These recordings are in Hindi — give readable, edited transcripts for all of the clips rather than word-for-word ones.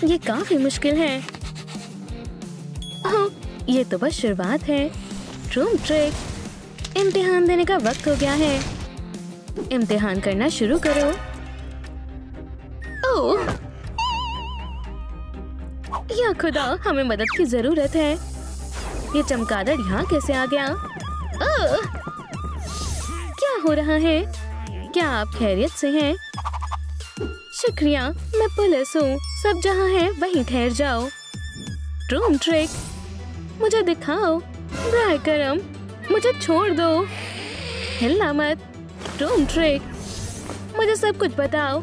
ये काफी मुश्किल है। ओह, ये तो बस शुरुआत है। Room trick. इम्तिहान देने का वक्त हो गया है। इम्तिहान करना शुरू करो। ओह, या खुदा, हमें मदद की जरूरत है। ये चमगादड़ यहाँ कैसे आ गया? ओह, क्या हो रहा है? क्या आप खैरियत से हैं? शुक्रिया, मैं पुलिस हूँ। सब जहाँ है वहीं ठहर जाओ। रूम ट्रिक, मुझे दिखाओ। ब्राय करम, मुझे छोड़ दो। हिलना मत। रूम ट्रिक, मुझे सब कुछ बताओ।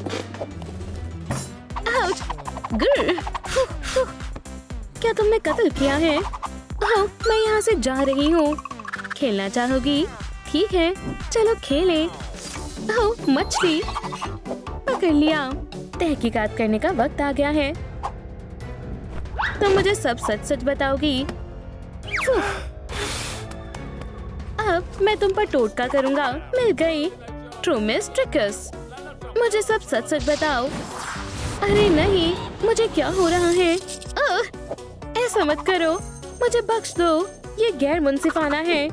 आउच! ग्र! क्या तुमने कत्ल किया है? ओह, मैं यहाँ से जा रही हूँ। खेलना चाहोगी? ठीक है, चलो खेलें। ओह, मछली पकड़ लिया। तहकीकात करने का वक्त आ गया है। तुम मुझे सब सच सच बताओगी। अब मैं तुम पर टोटका करूंगा। मिल गई। ट्रूमिस ट्रिकस, मुझे सब सच सच बताओ। अरे नहीं, मुझे क्या हो रहा है? ऐसा मत करो, मुझे बख्श दो। ये गैर मुंसिफाना है।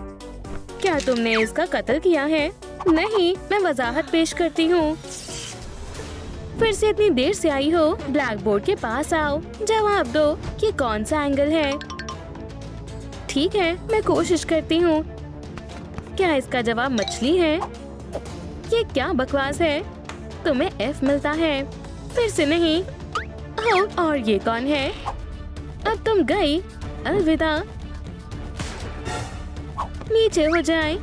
क्या तुमने इसका कत्ल किया है? नहीं, मैं वजाहत पेश करती हूँ। फिर से इतनी देर से आई हो? ब्लैक बोर्ड के पास आओ, जवाब दो। ये कौन सा एंगल है? ठीक है, मैं कोशिश करती हूँ। क्या इसका जवाब मछली है? ये क्या बकवास है? तुम्हें F मिलता है। फिर से नहीं। ओह, और ये कौन है? अब तुम गई। अलविदा। नीचे हो जाए।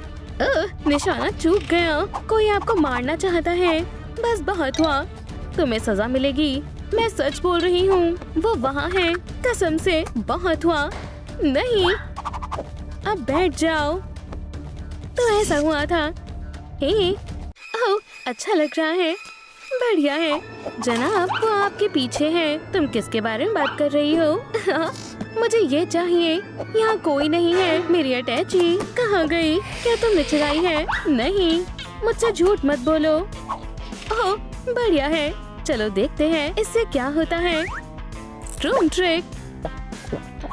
निशाना चूक गया। कोई आपको मारना चाहता है। बस बहुत हुआ, तुम्हें सजा मिलेगी। मैं सच बोल रही हूँ, वो वहाँ है। कसम से, बहुत हुआ। नहीं, अब बैठ जाओ। तो ऐसा हुआ था। हे, ओह, अच्छा लग रहा है। बढ़िया है। जनाब, वो आपके पीछे है। तुम किसके बारे में बात कर रही हो? मुझे ये चाहिए। यहाँ कोई नहीं है। मेरी अटैची कहाँ गई? क्या तुम निचलाई है? नहीं, मुझसे झूठ मत बोलो। ओह, बढ़िया है। चलो देखते हैं इससे क्या होता है। Room trick.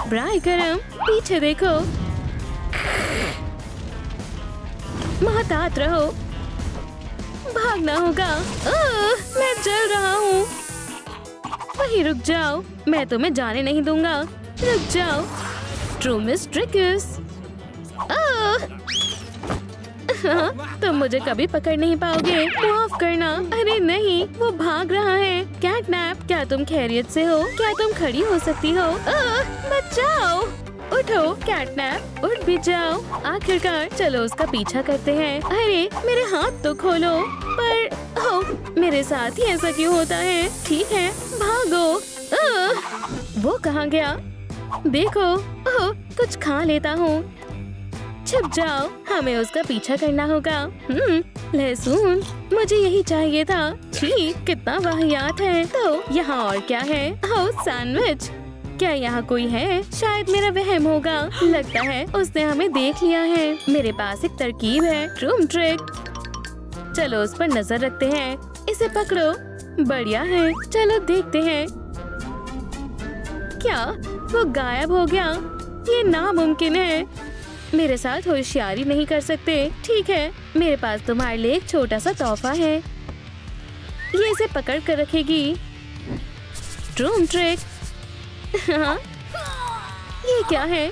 ब्राय करम, पीछे देखो। मोहतात रहो। भागना होगा। मैं जल रहा हूँ। वहीं रुक जाओ, मैं तुम्हें जाने नहीं दूंगा। रुक जाओ। ट्रूमिस ट्रिकस। तुम मुझे कभी पकड़ नहीं पाओगे। माफ करना। अरे नहीं, वो भाग रहा है। कैटनैप, क्या तुम खैरियत से हो? क्या तुम खड़ी हो सकती हो? बचाओ। उठो कैटनैप, उठ भी जाओ। आखिरकार चलो उसका पीछा करते हैं। अरे मेरे हाथ तो खोलो। पर मेरे साथ ही ऐसा क्यों होता है? ठीक है, भागो। वो कहाँ गया? देखो, कुछ खा लेता हूँ। छिप जाओ, हमें उसका पीछा करना होगा। लहसुन, मुझे यही चाहिए था। छी, कितना वाहियात है। तो यहाँ और क्या है? सैंडविच। क्या यहाँ कोई है? शायद मेरा वहम होगा। लगता है उसने हमें देख लिया है। मेरे पास एक तरकीब है। Room trick. चलो उस पर नजर रखते हैं। इसे पकड़ो। बढ़िया है, चलो देखते हैं। क्या वो गायब हो गया? ये नामुमकिन है। मेरे साथ होशियारी नहीं कर सकते। ठीक है, मेरे पास तुम्हारे लिए एक छोटा सा तोहफा है। ये इसे पकड़ कर रखेगी। Room trick. हाँ, ये क्या है?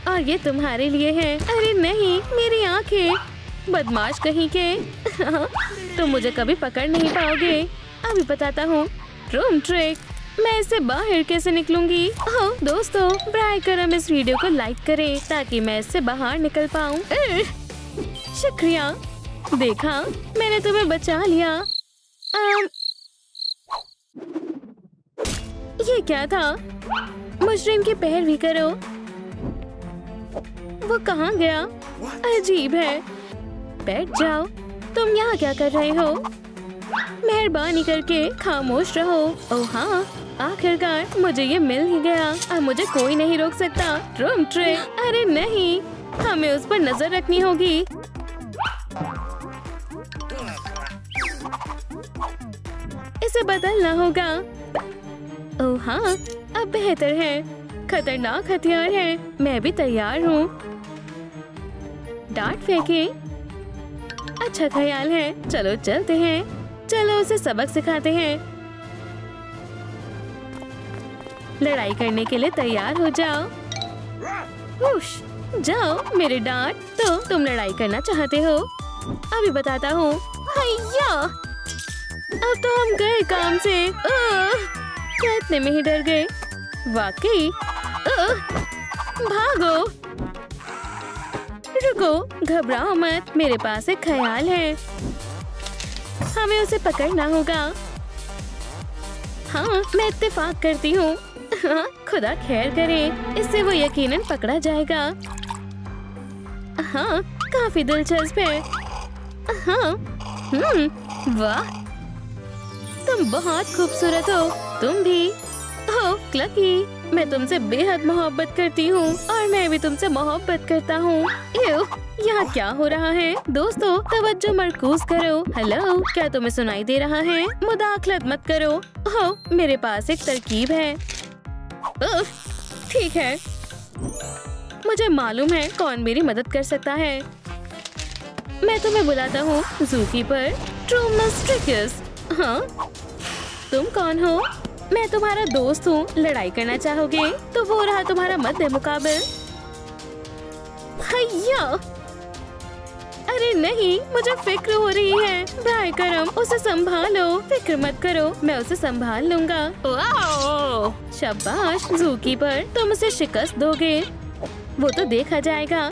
और ये तुम्हारे लिए है। अरे नहीं, मेरी आंखें। बदमाश कहीं के। तुम मुझे कभी पकड़ नहीं पाओगे। अभी बताता हूँ। Room trick. मैं इससे बाहर कैसे निकलूंगी? दोस्तों, ब्राय करम इस वीडियो को लाइक करें ताकि मैं इससे बाहर निकल पाऊँ। शुक्रिया। देखा, मैंने तुम्हें बचा लिया। ये क्या था? मुजरिम की पैरवी करो। वो कहाँ गया? अजीब है। बैठ जाओ। तुम यहाँ क्या कर रहे हो? मेहरबानी करके खामोश रहो। ओह हाँ, आखिरकार मुझे ये मिल ही गया। अब मुझे कोई नहीं रोक सकता। Room trick. अरे नहीं, हमें उस पर नजर रखनी होगी। इसे बदलना होगा। ओह हाँ, अब बेहतर है। खतरनाक हथियार है। मैं भी तैयार हूँ। डांट फेंके। अच्छा ख्याल है। चलो चलते हैं। चलो उसे सबक सिखाते हैं। लड़ाई करने के लिए तैयार हो जाओ। हुश, जाओ मेरे डांट। तो तुम लड़ाई करना चाहते हो? अभी बताता हूँ। हैया! अब तो हम गए काम से। क्या इतने में ही डर गए? वाकई। भागो। रुको, घबराओ मत। मेरे पास एक ख्याल है। हमें उसे पकड़ना होगा। हाँ, मैं इत्तेफाक करती हूँ। हाँ, खुदा खैर करे। इससे वो यकीनन पकड़ा जाएगा। हाँ, काफी दिलचस्प है। हाँ, वाह, तुम बहुत खूबसूरत हो। तुम भी हो क्लकी। मैं तुमसे बेहद मोहब्बत करती हूँ और मैं भी तुमसे मोहब्बत करता हूँ। यहाँ क्या हो रहा है? दोस्तों, तवज्जो मरकूज करो। हेलो, क्या तुम्हें सुनाई दे रहा है? मुदाखलत मत करो। हो, मेरे पास एक तरकीब है। ठीक है, मुझे मालूम है कौन मेरी मदद कर सकता है। मैं तुम्हें बुलाता हूँ ज़ूकीपर ट्रूमस्ट्रिकस। हाँ, तुम कौन हो? मैं तुम्हारा दोस्त हूँ। लड़ाई करना चाहोगे? तो वो रहा तुम्हारा मध्य मुकाबिल। हैया! अरे नहीं, मुझे फिक्र हो रही है। भाई करम, उसे संभालो। फिक्र मत करो, मैं उसे संभाल लूंगा। शाबाश ज़ूकीपर, तुम उसे शिकस्त दोगे। वो तो देखा जाएगा।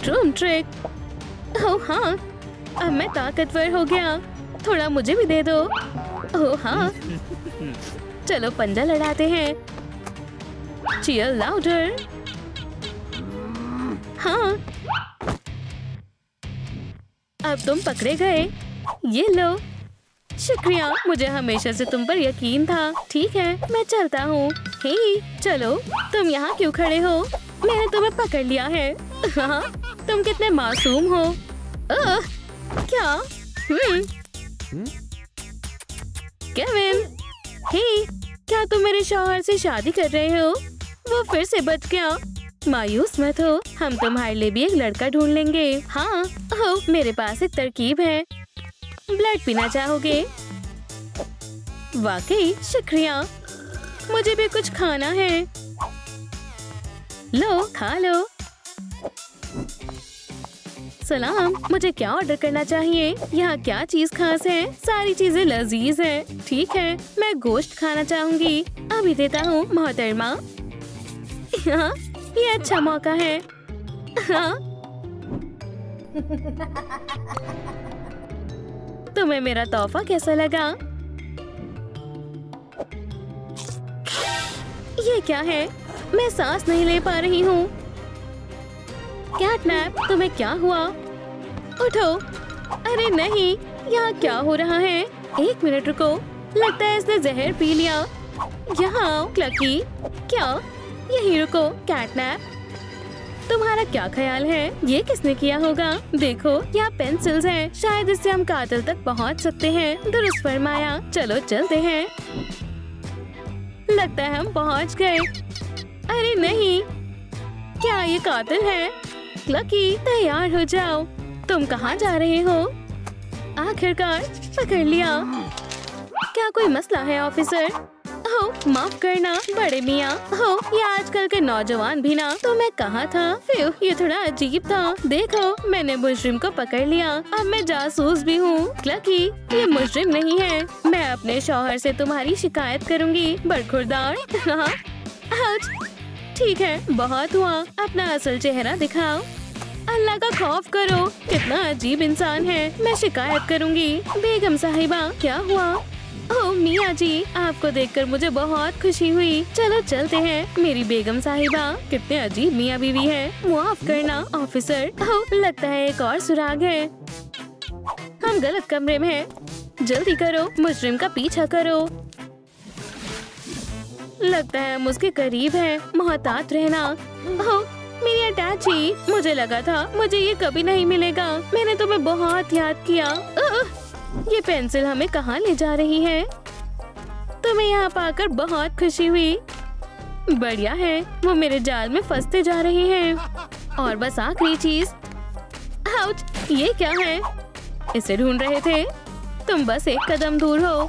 ट्रूम ट्रिक। ओह हाँ, अब मैं ताकतवर हो गया। थोड़ा मुझे भी दे दो। ओह हाँ, चलो पंजा लड़ाते हैं। Cheer louder. हाँ, अब तुम पकड़े गए। ये लो। शुक्रिया, मुझे हमेशा से तुम पर यकीन था। ठीक है, मैं चलता हूँ। हे, चलो, तुम यहाँ क्यों खड़े हो? मैंने तुम्हें पकड़ लिया है। हाँ, तुम कितने मासूम हो। क्या? केविन, हे, क्या तुम मेरे शौहर से शादी कर रहे हो? वो फिर से बच गया। मायूस मत हो, हम तुम्हारे लिए भी एक लड़का ढूंढ लेंगे। हाँ, मेरे पास एक तरकीब है। ब्लड पीना चाहोगे? वाकई, शुक्रिया। मुझे भी कुछ खाना है। लो, खा लो। सलाम, मुझे क्या ऑर्डर करना चाहिए? यहाँ क्या चीज खास है? सारी चीजें लजीज हैं। ठीक है, मैं गोश्त खाना चाहूंगी। अभी देता हूँ मोहतरमा। हाँ, ये अच्छा मौका है। हाँ, तुम्हें मेरा तोहफा कैसा लगा? ये क्या है? मैं सांस नहीं ले पा रही हूँ। कैटनैप, तुम्हें क्या हुआ? उठो। अरे नहीं, यहाँ क्या हो रहा है? एक मिनट रुको, लगता है इसने जहर पी लिया। यहाँ आओ क्लकी। क्या? यहीं रुको। कैटनैप, तुम्हारा क्या ख्याल है? ये किसने किया होगा? देखो, यहाँ पेंसिल्स हैं। शायद इससे हम कातिल तक पहुँच सकते हैं। दुरुस्त फरमाया। चलो चलते हैं। लगता है हम पहुँच गए। अरे नहीं, क्या ये कातिल है? क्लकी, तैयार हो जाओ। तुम कहाँ जा रहे हो? आखिरकार पकड़ लिया। क्या कोई मसला है ऑफिसर? हो, माफ करना बड़े मियाँ। हो, ये आजकल के नौजवान भी ना। तो मैं कहाँ था? फिर ये थोड़ा अजीब था। देखो, मैंने मुजरिम को पकड़ लिया। अब मैं जासूस भी हूँ। क्लकी, ये मुजरिम नहीं है। मैं अपने शौहर से तुम्हारी शिकायत करूँगी। बरखुरदार। हाँ, ठीक है, बहुत हुआ। अपना असल चेहरा दिखाओ। अल्लाह का खौफ करो। कितना अजीब इंसान है। मैं शिकायत करूँगी। बेगम साहिबा, क्या हुआ? ओह मियाँ जी, आपको देखकर मुझे बहुत खुशी हुई। चलो चलते हैं। मेरी बेगम साहिबा, कितने अजीब मियाँ बीवी है। माफ करना ऑफिसर। ओह, लगता है एक और सुराग है। हम गलत कमरे में हैं। जल्दी करो, मुजरिम का पीछा करो। लगता है हम उसके करीब हैं। मोहतात रहना। ओह, मेरी अटैची, मुझे लगा था मुझे ये कभी नहीं मिलेगा। मैंने तुम्हें बहुत याद किया। ये पेंसिल हमें कहाँ ले जा रही है? तुम्हें यहाँ पाकर बहुत खुशी हुई। बढ़िया है, वो मेरे जाल में फंसते जा रही हैं। और बस आखिरी चीज। आउच, ये क्या है? इसे ढूंढ रहे थे। तुम बस एक कदम दूर हो।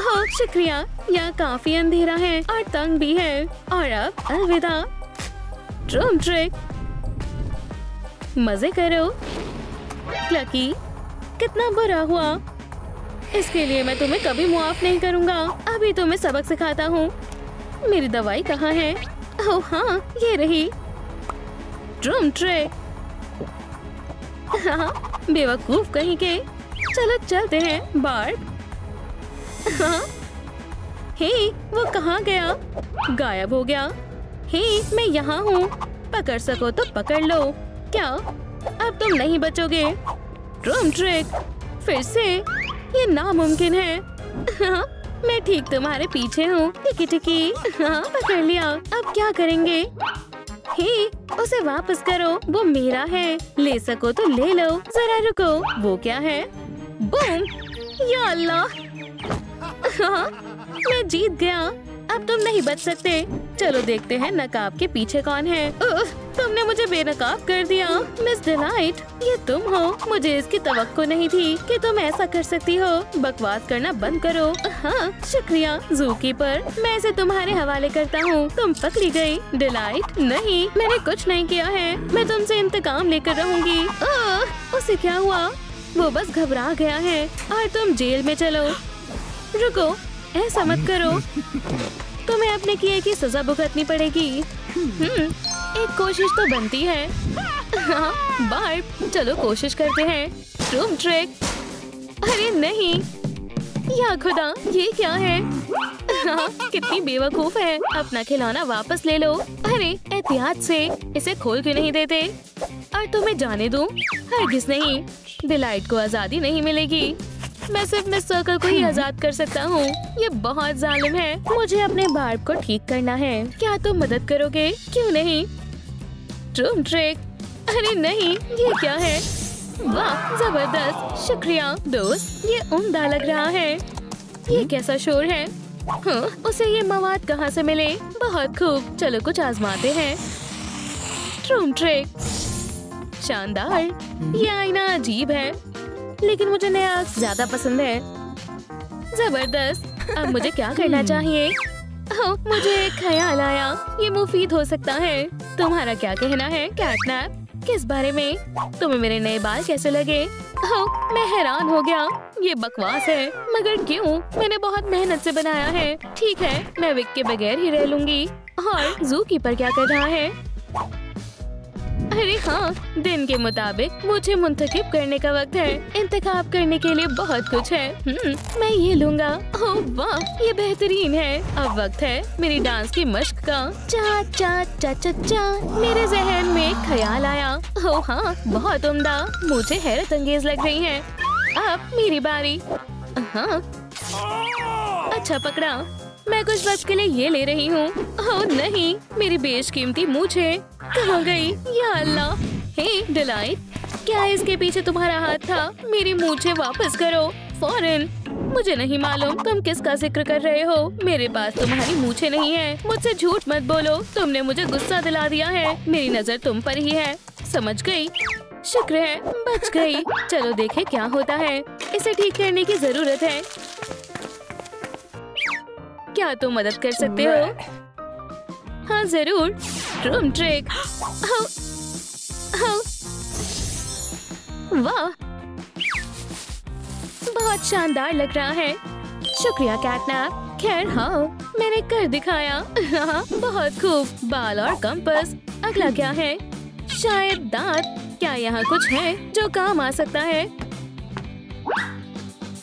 ओह शुक्रिया, यहाँ काफी अंधेरा है और तंग भी है। और अब अलविदा। ड्रम ट्रिक, मजे करो। क्लकी, कितना बुरा हुआ। इसके लिए मैं तुम्हें कभी माफ नहीं करूँगा। अभी तुम्हें सबक सिखाता हूँ। मेरी दवाई कहाँ है? ओह हाँ, ये रही। Drum trick. हाँ, बेवकूफ कहीं के। चलो चलते हैं बार्ब। हाँ? हे, वो कहाँ गया? गायब हो गया। हे, मैं यहाँ हूँ। पकड़ सको तो पकड़ लो। क्या अब तुम नहीं बचोगे? ड्रम ट्रिक, फिर से? ये नामुमकिन है। हाँ, मैं ठीक तुम्हारे पीछे हूँ। टिकी टिकी। हाँ, पकड़ लिया। अब क्या करेंगे? हे, उसे वापस करो, वो मेरा है। ले सको तो ले लो। जरा रुको, वो क्या है? बूम! या अल्लाह! हाँ, मैं जीत गया। अब तुम नहीं बच सकते। चलो देखते हैं नकाब के पीछे कौन है। तुमने मुझे बेनकाब कर दिया। मिस डिलाइट, ये तुम हो। मुझे इसकी तवक्को नहीं थी कि तुम ऐसा कर सकती हो। बकवास करना बंद करो। हाँ, शुक्रिया ज़ूकीपर। मैं इसे तुम्हारे हवाले करता हूँ। तुम पकड़ी गई। डिलाइट, नहीं, मैंने कुछ नहीं किया है। मैं तुमसे इंतकाम लेकर रहूंगी। उसे क्या हुआ? वो बस घबरा गया है। और तुम जेल में चलो। रुको, ऐसा मत करो। तुम्हें अपने किए की सजा भुगतनी पड़ेगी। एक कोशिश तो बनती है। हाँ, बार्ब, चलो कोशिश करते हैं। Drum trick. अरे नहीं, या खुदा, ये क्या है? हाँ, कितनी बेवकूफ है। अपना खिलौना वापस ले लो। अरे एहतियात से, इसे खोल क्यों नहीं देते? और तुम्हें जाने दूं? हरगिज़ नहीं। डिलाइट को आजादी नहीं मिलेगी। मैं सिर्फ मिस सर्कल को ही आजाद कर सकता हूँ। ये बहुत जालिम है। मुझे अपने बार्ब को ठीक करना है। क्या तुम मदद करोगे? क्यों नहीं? Drum trick. अरे नहीं, ये क्या है? वाह, जबरदस्त। शुक्रिया दोस्त, ये उम्दा लग रहा है। ये कैसा शोर है? हाँ, उसे ये मवाद कहाँ से मिले? बहुत खूब, चलो कुछ आजमाते हैं। ड्रम ट्रिक, शानदार। ये आईना अजीब है, लेकिन मुझे नया ज्यादा पसंद है। जबरदस्त। अब मुझे क्या करना चाहिए? ओह, मुझे एक ख्याल आया। ये मुफीद हो सकता है। तुम्हारा क्या कहना है कैटनैप? किस बारे में? तुम्हें मेरे नए बाल कैसे लगे? ओह, मैं हैरान हो गया। ये बकवास है। मगर क्यों? मैंने बहुत मेहनत से बनाया है। ठीक है, मैं विग के बगैर ही रह लूंगी। और ज़ूकीपर क्या कर रहा है? अरे हाँ, दिन के मुताबिक मुझे मुंतखब करने का वक्त है। इंतखाब करने के लिए बहुत कुछ है। मैं ये लूंगा। ओह वाह, ये बेहतरीन है। अब वक्त है मेरी डांस की मश्क का। चा चा चा चा चा। मेरे जहन में एक ख्याल आया। ओह हाँ, बहुत उम्दा। मुझे हैरत अंगेज लग रही है। अब मेरी बारी। हाँ, अच्छा पकड़ा। मैं कुछ वक्त के लिए ये ले रही हूँ। ओह नहीं, मेरी बेशकीमती मूछें कहाँ गई? या अल्लाह! हे डिलाइट, क्या इसके पीछे तुम्हारा हाथ था? मेरी मूछें वापस करो फौरन। मुझे नहीं मालूम तुम किसका जिक्र कर रहे हो। मेरे पास तुम्हारी मूछें नहीं है। मुझसे झूठ मत बोलो। तुमने मुझे गुस्सा दिला दिया है। मेरी नजर तुम पर ही है। समझ गई? शुक्र है, बच गई। चलो देखें क्या होता है। इसे ठीक करने की जरूरत है। क्या तुम मदद कर सकते हो? हाँ जरूर। Drum trick. वाह, बहुत शानदार लग रहा है। शुक्रिया कैटनैप। खैर हाँ, मैंने कर दिखाया। हाँ, बहुत खूब। बाल और कंपास। अगला क्या है? शायद दांत। क्या यहाँ कुछ है जो काम आ सकता है?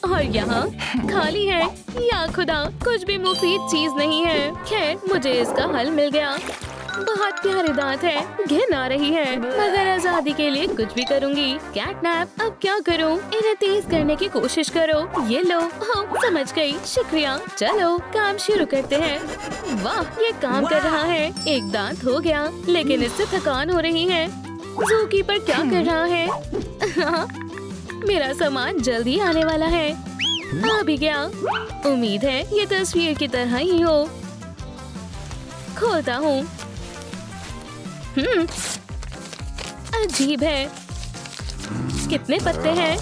और यहाँ खाली है। या खुदा, कुछ भी मुफीद चीज नहीं है। खैर, मुझे इसका हल मिल गया। बहुत प्यारे दांत है। घिन आ रही है, मगर आजादी के लिए कुछ भी करूँगी। कैटनैप, अब क्या करूँ? इन्हें तेज करने की कोशिश करो। ये लो। हाँ, समझ गई। शुक्रिया। चलो काम शुरू करते हैं। वाह, ये काम कर रहा है। एक दांत हो गया, लेकिन इससे थकान हो रही है। ज़ूकीपर क्या कर रहा है? हाँ, मेरा सामान जल्दी आने वाला है। आ भी गया। उम्मीद है ये तस्वीर की तरह ही हो। खोलता हूँ। अजीब है। कितने पत्ते हैं?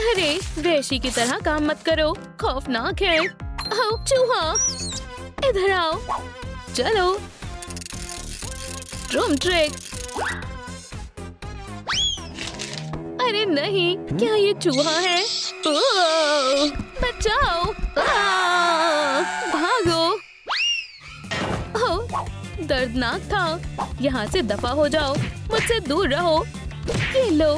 अरे वेशी की तरह काम मत करो, खौफनाक है। आओ चूहा, इधर आओ। चलो ड्रम ट्रिक। अरे नहीं, क्या ये चूहा है? ओह, बचाओ। भागो। ओह, दर्दनाक था। यहाँ से दफा हो जाओ, मुझसे दूर रहो। ये लो।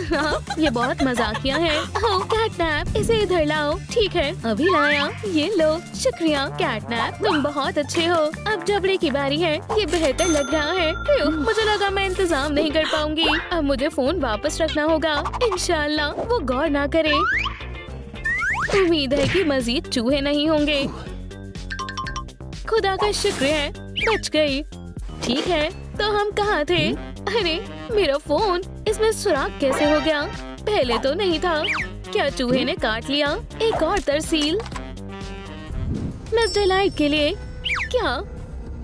हाँ, ये बहुत मजाकिया है। ओह कैटनैप, इसे इधर लाओ। ठीक है, अभी लाया। ये लो। शुक्रिया कैटनैप, तुम बहुत अच्छे हो। अब जबड़े की बारी है। ये बेहतर लग रहा है। मुझे लगा मैं इंतजाम नहीं कर पाऊंगी। अब मुझे फोन वापस रखना होगा। इंशाल्लाह वो गौर ना करे। उम्मीद है कि मजीद चूहे नहीं होंगे। खुदा का शुक्र है, बच गई। ठीक है, तो हम कहाँ थे? अरे मेरा फोन, इसमें सुराख कैसे हो गया? पहले तो नहीं था। क्या चूहे ने काट लिया? एक और तरसील मिस डिलाइट के लिए। क्या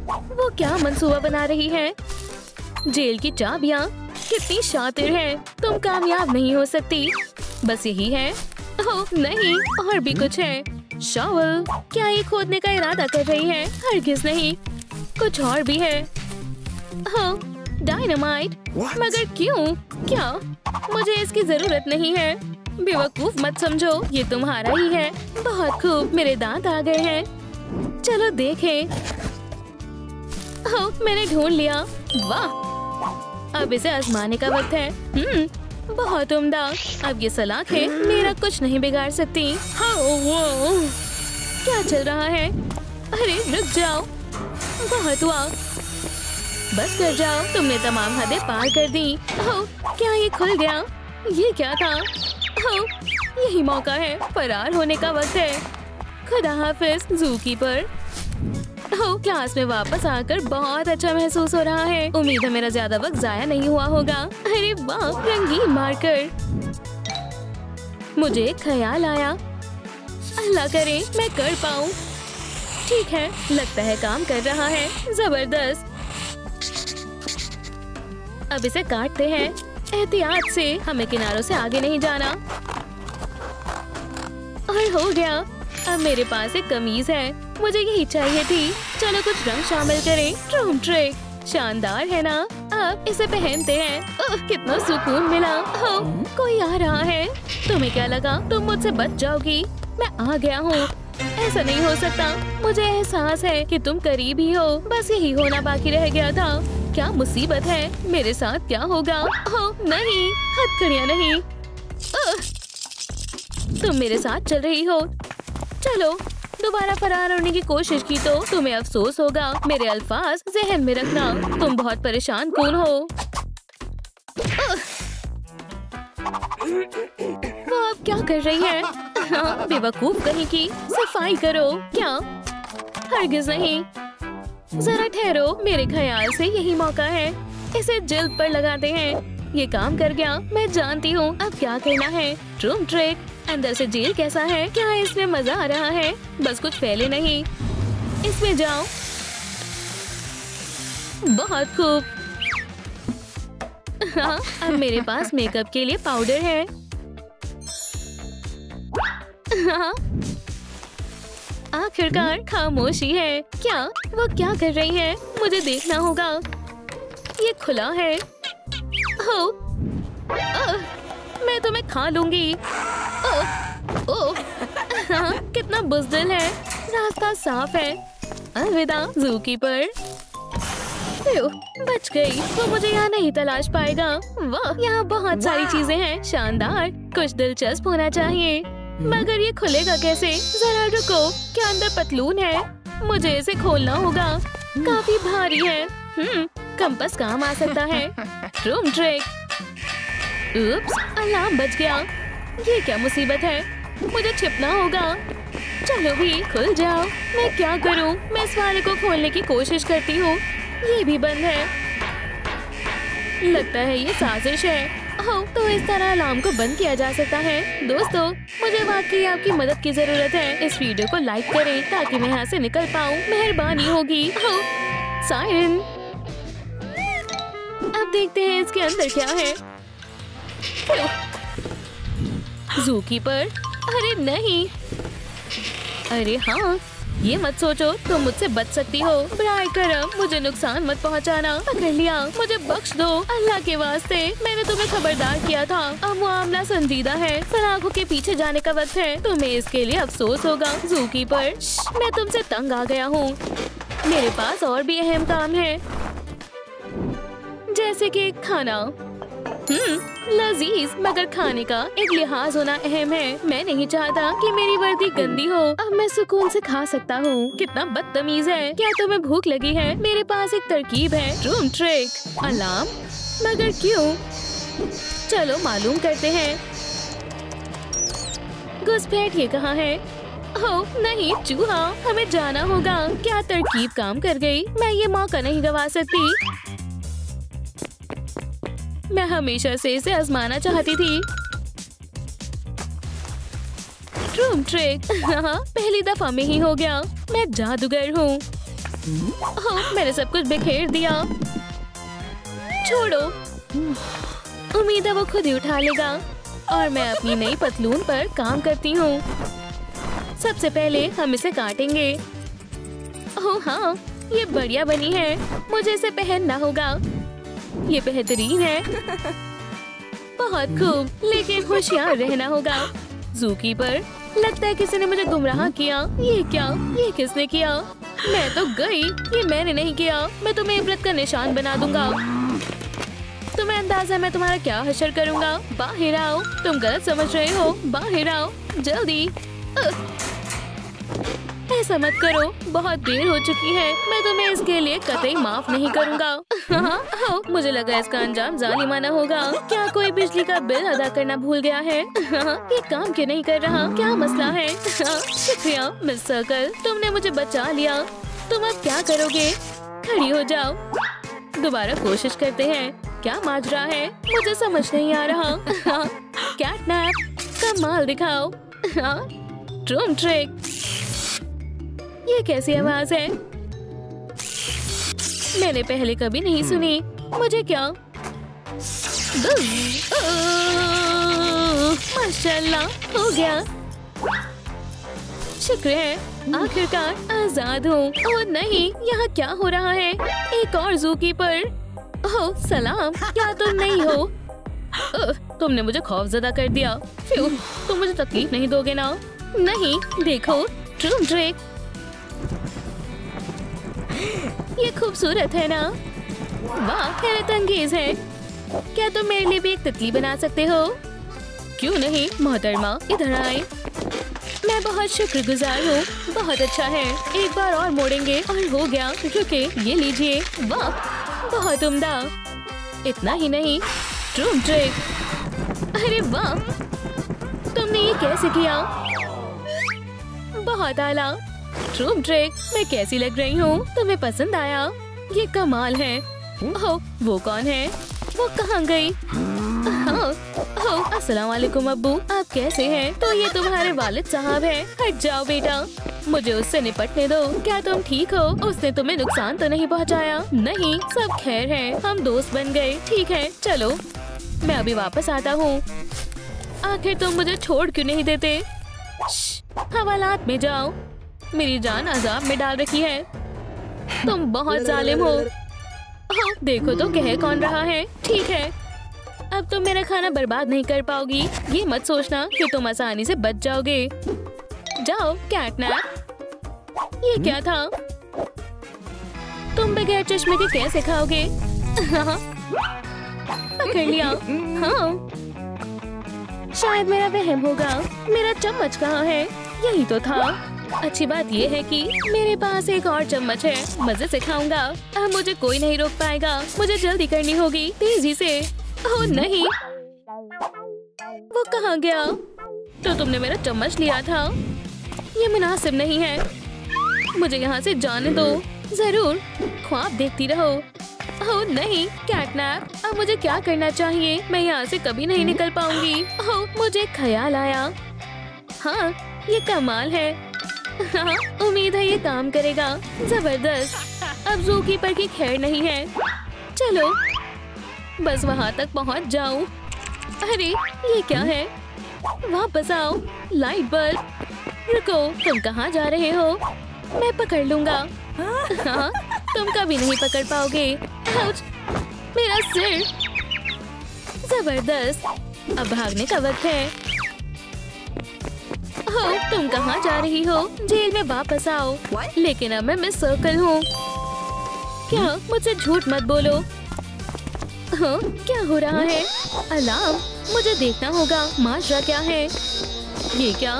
वो क्या मंसूबा बना रही है? जेल की चाबियाँ, कितनी शातिर है। तुम कामयाब नहीं हो सकती। बस यही है? ओह नहीं, और भी कुछ है। शॉवल, क्या ये खोदने का इरादा कर रही है? हरगिज नहीं, कुछ और भी है। हाँ, डायनामाइट। मगर क्यों? क्या? मुझे इसकी जरूरत नहीं है। बेवकूफ मत समझो, ये तुम्हारा ही है। बहुत खूब, मेरे दांत आ गए हैं। चलो देखें। ओह, मैंने ढूंढ लिया। वाह, अब इसे आजमाने का वक्त है। बहुत उम्दा। अब ये सलाख है, मेरा कुछ नहीं बिगाड़ सकती। हाँ, वो क्या चल रहा है? अरे रुक जाओ, बहुत हुआ। बस कर जाओ, तुमने तमाम हदें पार कर दी। ओह, क्या ये खुल गया? ये क्या था? ओह, यही मौका है, फरार होने का वक्त है। खुदा हाफिज ज़ूकीपर। ओह, क्लास में वापस आकर बहुत अच्छा महसूस हो रहा है। उम्मीद है मेरा ज्यादा वक्त जाया नहीं हुआ होगा। अरे वाह, रंगीन मार्कर। मुझे एक ख्याल आया। अल्लाह करे मैं कर पाऊँ। ठीक है, लगता है काम कर रहा है। जबरदस्त। अब इसे काटते हैं। एहतियात से, हमें किनारों से आगे नहीं जाना। और हो गया। अब मेरे पास एक कमीज है, मुझे यही चाहिए थी। चलो कुछ रंग शामिल करें। ड्रम ट्रिक, शानदार है ना? अब इसे पहनते हैं। कितना सुकून मिला। कोई आ रहा है। तुम्हें क्या लगा तुम मुझसे बच जाओगी? मैं आ गया हूँ। ऐसा नहीं हो सकता। मुझे एहसास है कि तुम करीब ही हो। बस यही होना बाकी रह गया था। क्या मुसीबत है? मेरे साथ क्या होगा? ओह नहीं, हथकड़ियाँ नहीं। तुम मेरे साथ चल रही हो। चलो, दोबारा फरार होने की कोशिश की तो तुम्हें अफसोस होगा। मेरे अल्फाज जहन में रखना। तुम बहुत परेशान कौन हो? वो अब क्या कर रही है? हाँ, बेवकूफ कहीं की। सफाई करो। क्या? हरगिज नहीं। जरा ठहरो, मेरे ख्याल से यही मौका है। इसे जिल्द पर लगाते हैं। ये काम कर गया। मैं जानती हूँ अब क्या करना है। Drum trick. अंदर से जेल कैसा है? क्या इसमें मजा आ रहा है? बस कुछ फैले नहीं। इसमें जाओ। बहुत खूब। हाँ, अब मेरे पास मेकअप के लिए पाउडर है। हाँ, आखिरकार खामोशी है। क्या? वो क्या कर रही है? मुझे देखना होगा। ये खुला है। मैं तुम्हें खा लूंगी। हाँ, कितना बुज़दिल है। रास्ता साफ है। अलविदा ज़ूकीपर। बच गई। वो मुझे यहाँ नहीं तलाश पाएगा। वाह, यहाँ बहुत सारी चीजें हैं। शानदार। कुछ दिलचस्प होना चाहिए। मगर ये खुलेगा कैसे? जरा रुको। क्या अंदर पतलून है? मुझे इसे खोलना होगा। काफी भारी है। कंपास काम आ सकता है। Drum trick. उप्स, अलार्म बज गया। ये क्या मुसीबत है? मुझे छिपना होगा। चलो भी, खुल जाओ। मैं क्या करूं? मैं इस वाले को खोलने की कोशिश करती हूँ। ये भी बंद है। लगता है ये साजिश है। ओह, तो इस तरह अलार्म को बंद किया जा सकता है। दोस्तों, मुझे वाकई आपकी मदद की जरूरत है। इस वीडियो को लाइक करें ताकि मैं यहाँ से निकल पाऊँ। मेहरबानी होगी। सायरन, अब देखते हैं इसके अंदर क्या है। ज़ूकीपर, अरे नहीं। अरे हाँ, ये मत सोचो तुम मुझसे बच सकती हो। बराए करम मुझे नुकसान मत पहुंचाना। पकड़ लिया, मुझे बख्श दो। अल्लाह के वास्ते, मैंने तुम्हें खबरदार किया था। अब मामला संजीदा है। सलाखों के पीछे जाने का वक्त है। तुम्हें इसके लिए अफसोस होगा। ज़ूकीपर, मैं तुमसे तंग आ गया हूँ। मेरे पास और भी अहम काम है, जैसे कि खाना। लजीज, मगर खाने का एक लिहाज होना अहम है। मैं नहीं चाहता कि मेरी वर्दी गंदी हो। अब मैं सुकून से खा सकता हूँ। कितना बदतमीज है। क्या तुम्हें भूख लगी है? मेरे पास एक तरकीब है। Room trick. अलार्म? मगर क्यों? चलो मालूम करते हैं। घुसपैठ ये कहाँ है? ओह नहीं, चूहा, हमें जाना होगा। क्या तरकीब काम कर गई? मैं ये मौका नहीं गवा सकती। मैं हमेशा से इसे आजमाना चाहती थी। Room trick. हाँ, पहली दफा में ही हो गया। मैं जादूगर हूँ। ओह, मैंने सब कुछ बिखेर दिया। छोड़ो, उम्मीद है वो खुद ही उठा लेगा। और मैं अपनी नई पतलून पर काम करती हूँ। सबसे पहले हम इसे काटेंगे। ओह हाँ, ये बढ़िया बनी है। मुझे इसे पहनना होगा। ये बेहतरीन है। बहुत खूब, लेकिन होशियार रहना होगा। ज़ूकीपर, लगता है किसी ने मुझे गुमराह किया। ये क्या? ये किसने किया? मैं तो गई। ये मैंने नहीं किया। मैं तुम्हें इबरत का निशान बना दूंगा। तुम्हें अंदाजा है मैं तुम्हारा क्या हशर करूंगा। बाहर आओ। तुम गलत समझ रहे हो। बाहर आओ जल्दी। ऐसा मत करो, बहुत देर हो चुकी है। मैं तुम्हें इसके लिए कतई माफ नहीं करूंगा। हाँ, मुझे लगा इसका अंजाम जालिमाना होगा। क्या कोई बिजली का बिल अदा करना भूल गया है? ये काम क्यों नहीं कर रहा? क्या मसला है? शुक्रिया मिस सर्कल, तुमने मुझे बचा लिया। तुम अब क्या करोगे? खड़ी हो जाओ। दोबारा कोशिश करते हैं। क्या माजरा है? मुझे समझ नहीं आ रहा। कैटनैप, कमाल दिखाओ। Room trick. ये कैसी आवाज है? मैंने पहले कभी नहीं सुनी। मुझे क्या? माशाल्लाह, हो गया। शुक्र है, आखिरकार आजाद हूँ। ओह नहीं, यहाँ क्या हो रहा है? एक और ज़ूकीपर। ओह सलाम, क्या तुम नहीं हो? तुमने मुझे खौफजदा कर दिया। फ्यू, तुम मुझे तकलीफ नहीं दोगे ना? नहीं, देखो रूम ट्रिक। ये खूबसूरत है ना? वाह, हैरत अंगेज है। क्या तुम मेरे लिए भी एक तितली बना सकते हो? क्यों नहीं मोहतरमा, इधर आए। मैं बहुत शुक्रगुजार हूँ। बहुत अच्छा है। एक बार और मोड़ेंगे और हो गया। रुके, ये लीजिए। वाह, बहुत उम्दा। इतना ही नहीं, रूम ट्रिक। अरे वाह, तुमने ये कैसे किया? बहुत आला। रूम ट्रिक, मैं कैसी लग रही हूँ? तुम्हें पसंद आया? ये कमाल है। ओह, वो कौन है? वो कहाँ गई? अस्सलाम वालेकुम अब्बू, आप कैसे हैं? तो ये तुम्हारे वालिद साहब हैं। हट जाओ बेटा, मुझे उससे निपटने दो। क्या तुम ठीक हो? उसने तुम्हें नुकसान तो नहीं पहुंचाया? नहीं, सब खैर है। हम दोस्त बन गए। ठीक है, चलो मैं अभी वापस आता हूँ। आखिर तुम मुझे छोड़ क्यों नहीं देते? हवालात में जाओ। मेरी जान अजाब में डाल रखी है। तुम बहुत जालिम हो। हाँ, देखो तो कह कौन रहा है। ठीक है, अब तुम मेरा खाना बर्बाद नहीं कर पाओगी। ये मत सोचना कि तुम आसानी से बच जाओगे। जाओ कैटनैप। ये क्या था? तुम बगैर चश्मे के कैसे खाओगे? पकड़ लिया। हाँ, शायद मेरा वहम होगा। मेरा चम्मच कहाँ है? यही तो था। अच्छी बात ये है कि मेरे पास एक और चम्मच है। मजे से खाऊंगा। अब मुझे कोई नहीं रोक पाएगा। मुझे जल्दी करनी होगी, तेजी से। ओह नहीं, वो कहाँ गया? तो तुमने मेरा चम्मच लिया था। ये मुनासिब नहीं है। मुझे यहाँ से जाने दो। जरूर, ख्वाब देखती रहो। ओह नहीं, कैटनैप, अब मुझे क्या करना चाहिए? मैं यहाँ से कभी नहीं निकल पाऊंगी। ओह, मुझे ख्याल आया। हाँ, ये कमाल है। हाँ, उम्मीद है ये काम करेगा। जबरदस्त। अब ज़ूकीपर की खैर नहीं है। चलो बस वहाँ तक पहुँच जाऊँ। अरे ये क्या है? वापस आओ लाइट बल्ब। रुको, तुम कहाँ जा रहे हो? मैं पकड़ लूंगा। हाँ, तुम कभी नहीं पकड़ पाओगे। आउच, मेरा सिर। जबरदस्त। अब भागने का वक्त है। ओह, तुम कहाँ जा रही हो? जेल में वापस आओ। लेकिन अब मैं मिस सर्कल हूँ। क्या? मुझसे झूठ मत बोलो। हाँ, क्या हो रहा है? अलार्म, मुझे देखना होगा माजरा क्या है। ये क्या?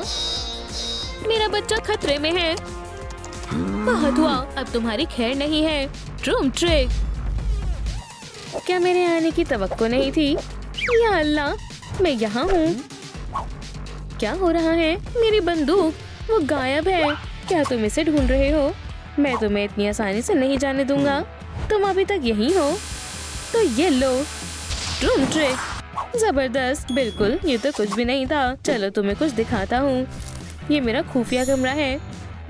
मेरा बच्चा खतरे में है। बहुत हुआ, अब तुम्हारी खैर नहीं है। ट्रूम ट्रिक। क्या मेरे आने की तवक्को नहीं थी? या अल्लाह, मैं यहाँ हूँ। क्या हो रहा है? मेरी बंदूक, वो गायब है। क्या तुम इसे ढूंढ रहे हो? मैं तुम्हें इतनी आसानी से नहीं जाने दूंगा। तुम अभी तक यहीं हो? तो ये लो, ट्रूम ट्रिक। जबरदस्त। बिल्कुल, ये तो कुछ भी नहीं था। चलो तुम्हें कुछ दिखाता हूँ। ये मेरा खुफिया कमरा है।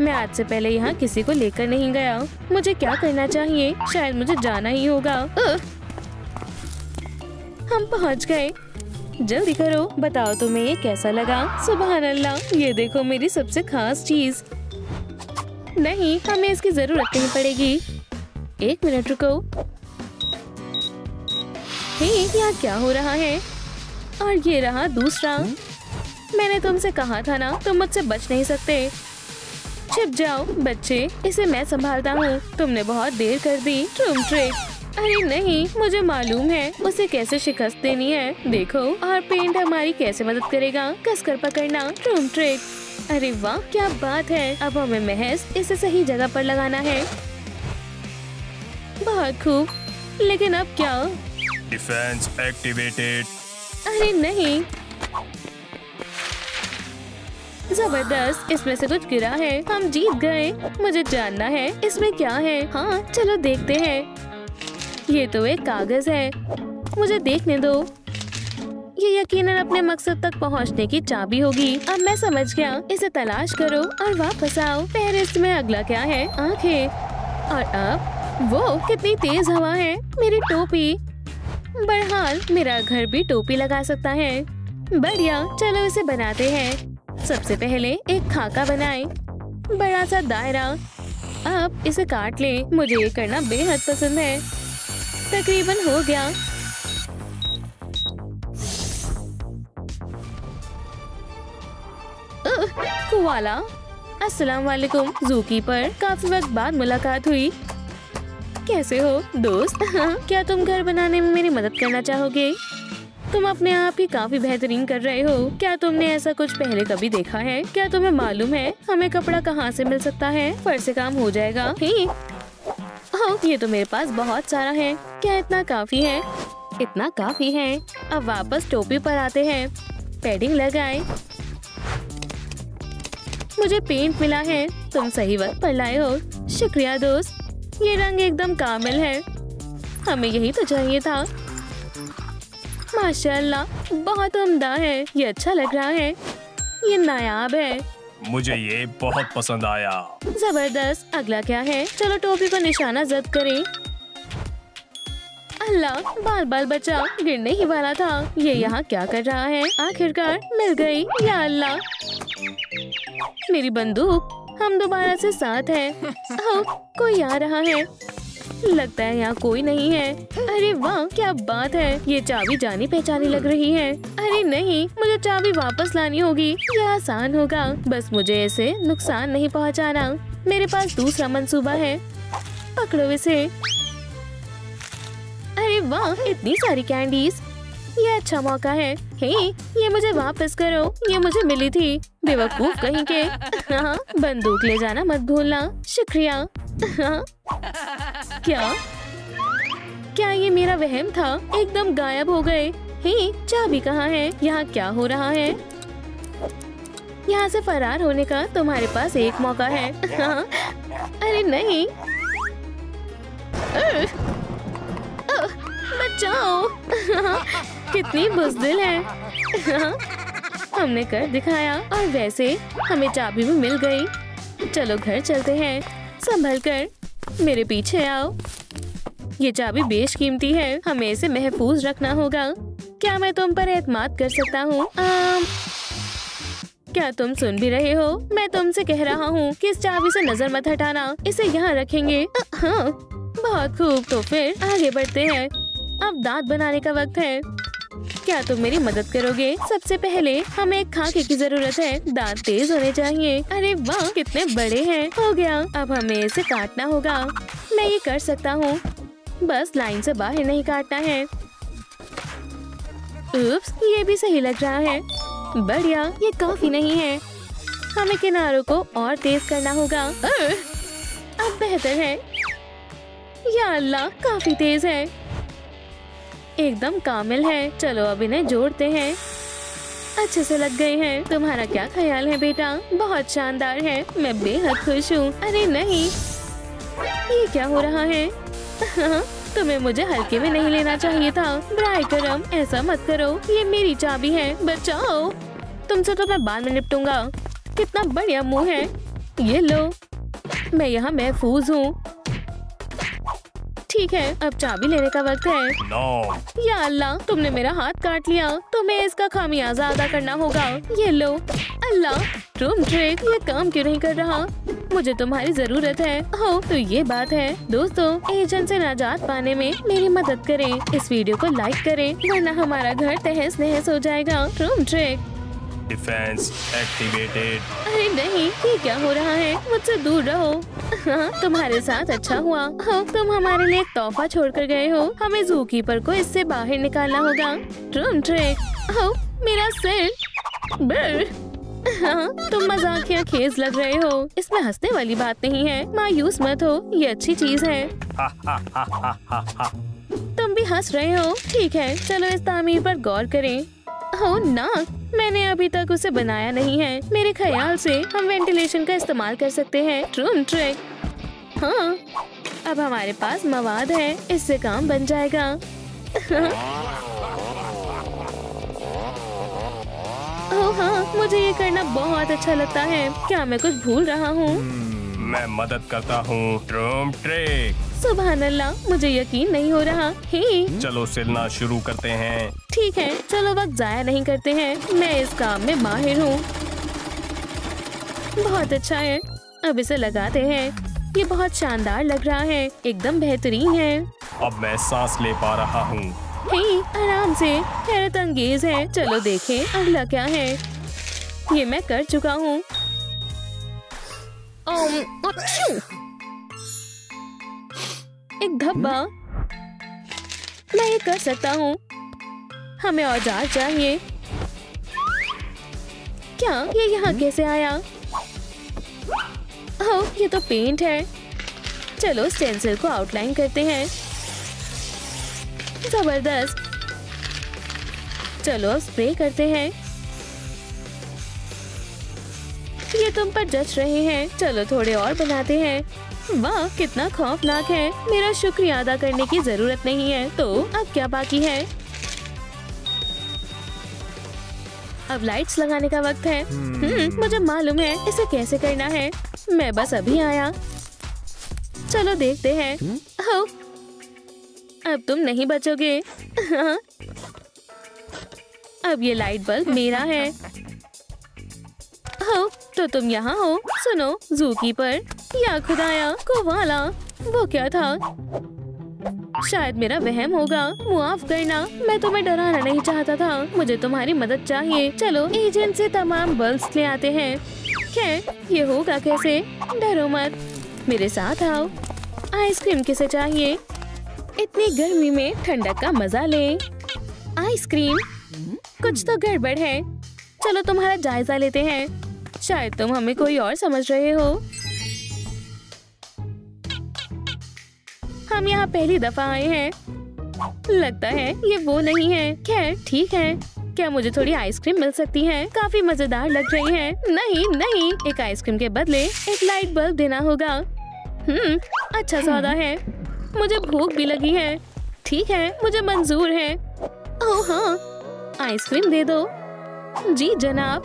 मैं आज से पहले यहाँ किसी को लेकर नहीं गया। मुझे क्या करना चाहिए? शायद मुझे जाना ही होगा। हम पहुँच गए। जल्दी करो, बताओ तुम्हें ये कैसा लगा? सुभान अल्लाह, ये देखो मेरी सबसे खास चीज। नहीं, हमें इसकी जरूरत नहीं पड़ेगी। एक मिनट रुको। हे, यहाँ क्या हो रहा है? और ये रहा दूसरा। मैंने तुमसे कहा था ना, तुम मुझसे बच नहीं सकते। छिप जाओ बच्चे, इसे मैं संभालता हूँ। तुमने बहुत देर कर दी। ट्रूम ट्रिक। अरे नहीं, मुझे मालूम है उसे कैसे शिकस्त देनी है। देखो, और पेंट हमारी कैसे मदद करेगा। कसकर पकड़ना। ट्रूम ट्रिक। अरे वाह, क्या बात है। अब हमें महज इसे सही जगह पर लगाना है। बहुत खूब, लेकिन अब क्या? Defence activated. अरे नहीं। जबरदस्त, इसमें से कुछ गिरा है। हम जीत गए। मुझे जानना है इसमें क्या है। हाँ, चलो देखते हैं। ये तो एक कागज है। मुझे देखने दो। ये यकीनन अपने मकसद तक पहुंचने की चाबी होगी। अब मैं समझ गया। इसे तलाश करो और वापस आओ। फेहरिस्त में अगला क्या है? आंखें। और अब वो कितनी तेज हवा है। मेरी टोपी। बहरहाल, मेरा घर भी टोपी लगा सकता है। बढ़िया, चलो इसे बनाते हैं। सबसे पहले एक खाका बनाएं। बड़ा सा दायरा। अब इसे काट लें। मुझे ये करना बेहद पसंद है। तकरीबन हो गया। कोआला। अस्सलाम वालेकुम ज़ूकीपर, काफी वक्त बाद मुलाकात हुई। कैसे हो दोस्त? क्या तुम घर बनाने में मेरी मदद करना चाहोगे? तुम अपने आप ही काफी बेहतरीन कर रहे हो। क्या तुमने ऐसा कुछ पहले कभी देखा है? क्या तुम्हें मालूम है हमें कपड़ा कहाँ से मिल सकता है? फर्श से काम हो जाएगा। ओह, ये तो मेरे पास बहुत सारा है। क्या इतना काफी है? इतना काफी है। अब वापस टोपी पर आते हैं। पैडिंग लगाएं। मुझे पेंट मिला है। तुम सही वक्त पर लाए हो। शुक्रिया दोस्त। ये रंग एकदम कामिल है। हमें यही तो चाहिए था। माशाल्लाह, बहुत उम्दा है। ये अच्छा लग रहा है। ये नायाब है। मुझे ये बहुत पसंद आया। जबरदस्त। अगला क्या है? चलो टोपी को निशाना जद करें। अल्लाह, बाल बाल बचा, गिरने ही वाला था। ये यहाँ क्या कर रहा है? आखिरकार मिल गई। या अल्लाह, मेरी बंदूक। हम दोबारा से साथ हैं। ओह, कोई आ रहा है। लगता है यहाँ कोई नहीं है। अरे वाह, क्या बात है। ये चाबी जानी पहचानी लग रही है। अरे नहीं, मुझे चाबी वापस लानी होगी। ये आसान होगा। बस मुझे इसे नुकसान नहीं पहुँचाना। मेरे पास दूसरा मंसूबा है। पकड़ो इसे। अरे वाह, इतनी सारी कैंडीज। ये अच्छा मौका है। हे, ये मुझे वापस करो। ये मुझे मिली थी। बेवकूफ कहीं के। हाँ, बंदूक ले जाना मत भूलना। शुक्रिया। हाँ, क्या ये मेरा वहम था? एकदम गायब हो गए। हे, चाबी कहाँ है? यहाँ क्या हो रहा है? यहाँ से फरार होने का तुम्हारे पास एक मौका है। हाँ, अरे नहीं। बचाओ। कितनी बुज़दिल है। हमने कर दिखाया और वैसे हमें चाबी भी मिल गई। चलो घर चलते हैं। संभल कर, मेरे पीछे आओ। ये चाबी बेशकीमती है, हमें इसे महफूज रखना होगा। क्या मैं तुम पर एतमाद कर सकता हूँ? क्या तुम सुन भी रहे हो? मैं तुमसे कह रहा हूँ कि इस चाबी से नजर मत हटाना, इसे यहाँ रखेंगे। हाँ, बहुत खूब। तो फिर आगे बढ़ते हैं। अब दांत बनाने का वक्त है। क्या तुम मेरी मदद करोगे? सबसे पहले हमें एक खाके की जरूरत है। दांत तेज होने चाहिए। अरे वाह, कितने बड़े हैं। हो गया, अब हमें इसे काटना होगा। मैं ये कर सकता हूँ, बस लाइन से बाहर नहीं काटना है। उप्स, ये भी सही लग रहा है। बढ़िया, ये काफी नहीं है, हमें किनारों को और तेज करना होगा। अब बेहतर है। या अल्लाह, काफी तेज है, एकदम कामिल है। चलो अब इन्हें जोड़ते हैं। अच्छे से लग गए हैं। तुम्हारा क्या ख्याल है बेटा? बहुत शानदार है, मैं बेहद खुश हूँ। अरे नहीं, ये क्या हो रहा है? तुम्हें मुझे हल्के में नहीं लेना चाहिए था। बराए करम, ऐसा मत करो, ये मेरी चाबी है, बचाओ। तुमसे तो मैं बाद में निपटूंगा। कितना बढ़िया मुंह है। ये लो, मैं यहाँ महफूज हूँ। ठीक है, अब चाबी लेने का वक्त है। No. या अल्लाह, तुमने मेरा हाथ काट लिया, तुम्हें इसका खामियाजा अदा करना होगा। ये लो। अल्लाह, रूम ट्रिक, ये काम क्यों नहीं कर रहा? मुझे तुम्हारी जरूरत है। हो तो ये बात है। दोस्तों, एजेंट से नाजात पाने में मेरी मदद करें। इस वीडियो को लाइक करें, वरना हमारा घर तहस नहस हो जाएगा। Room trick defence activated. अरे नहीं, ये क्या हो रहा है? मुझसे दूर रहो। हाँ, तुम्हारे साथ अच्छा हुआ। हो, तुम हमारे लिए एक तोहफा छोड़ कर गए हो। हमें ज़ूकीपर को इससे बाहर निकालना होगा। Room trick. हो, मेरा सिर। ब्र। हाँ, तुम मजाकिया खेज लग रहे हो। इसमें हंसने वाली बात नहीं है। मायूस मत हो, ये अच्छी चीज है। तुम भी हंस रहे हो। ठीक है, चलो इस तामीर पर गौर करें। हो ना, मैंने अभी तक उसे बनाया नहीं है। मेरे ख्याल से हम वेंटिलेशन का इस्तेमाल कर सकते हैं। Room trick. हाँ, अब हमारे पास मवाद है, इससे काम बन जाएगा। ओह हाँ, मुझे ये करना बहुत अच्छा लगता है। क्या मैं कुछ भूल रहा हूँ? मैं मदद करता हूँ। Room trick. सुभान अल्लाह, मुझे यकीन नहीं हो रहा। हे, चलो सिलना शुरू करते हैं। ठीक है, चलो वक्त जाया नहीं करते हैं। मैं इस काम में माहिर हूँ। बहुत अच्छा है, अब इसे लगाते हैं। ये बहुत शानदार लग रहा है, एकदम बेहतरीन है। अब मैं सांस ले पा रहा हूँ। हे, आराम से, हैरत अंगेज है। चलो देखें अगला क्या है। ये मैं कर चुका हूँ। एक धब्बा। मैं ये कर सकता हूँ। हमें औजार चाहिए। क्या ये यहाँ कैसे आया? ओह, ये तो पेंट है। चलो स्टेंसिल को आउटलाइन करते हैं। जबरदस्त। चलो अब स्प्रे करते हैं। ये तुम पर जच रहे हैं। चलो थोड़े और बनाते हैं। वाह, कितना खौफनाक है। मेरा शुक्रिया अदा करने की जरूरत नहीं है। तो अब क्या बाकी है? अब लाइट्स लगाने का वक्त है। मुझे मालूम है इसे कैसे करना है। मैं बस अभी आया। चलो देखते हैं। हो, अब तुम नहीं बचोगे। अब ये लाइट बल्ब मेरा है। हो, तो तुम यहाँ हो। सुनो ज़ूकीपर, या खुदाया कोवाला, वो क्या था? शायद मेरा वहम होगा। मुआफ करना, मैं तुम्हें डराना नहीं चाहता था। मुझे तुम्हारी मदद चाहिए। चलो एजेंट से तमाम बल्ब्स ले आते हैं। खैर, ये होगा कैसे? डरो मत, मेरे साथ आओ। आइसक्रीम किसे चाहिए? इतनी गर्मी में ठंडक का मजा ले। आइसक्रीम? कुछ तो गड़बड़ है। चलो तुम्हारा जायजा लेते हैं। शायद तुम हमें कोई और समझ रहे हो। हम यहाँ पहली दफा आए हैं। लगता है ये वो नहीं है। खैर ठीक है, क्या मुझे थोड़ी आइसक्रीम मिल सकती है? काफी मजेदार लग रही है। नहीं नहीं, एक आइसक्रीम के बदले एक लाइट बल्ब देना होगा। अच्छा सौदा है। मुझे भूख भी लगी है। ठीक है, मुझे मंजूर है। ओह हाँ, आइसक्रीम दे दो। जी जनाब,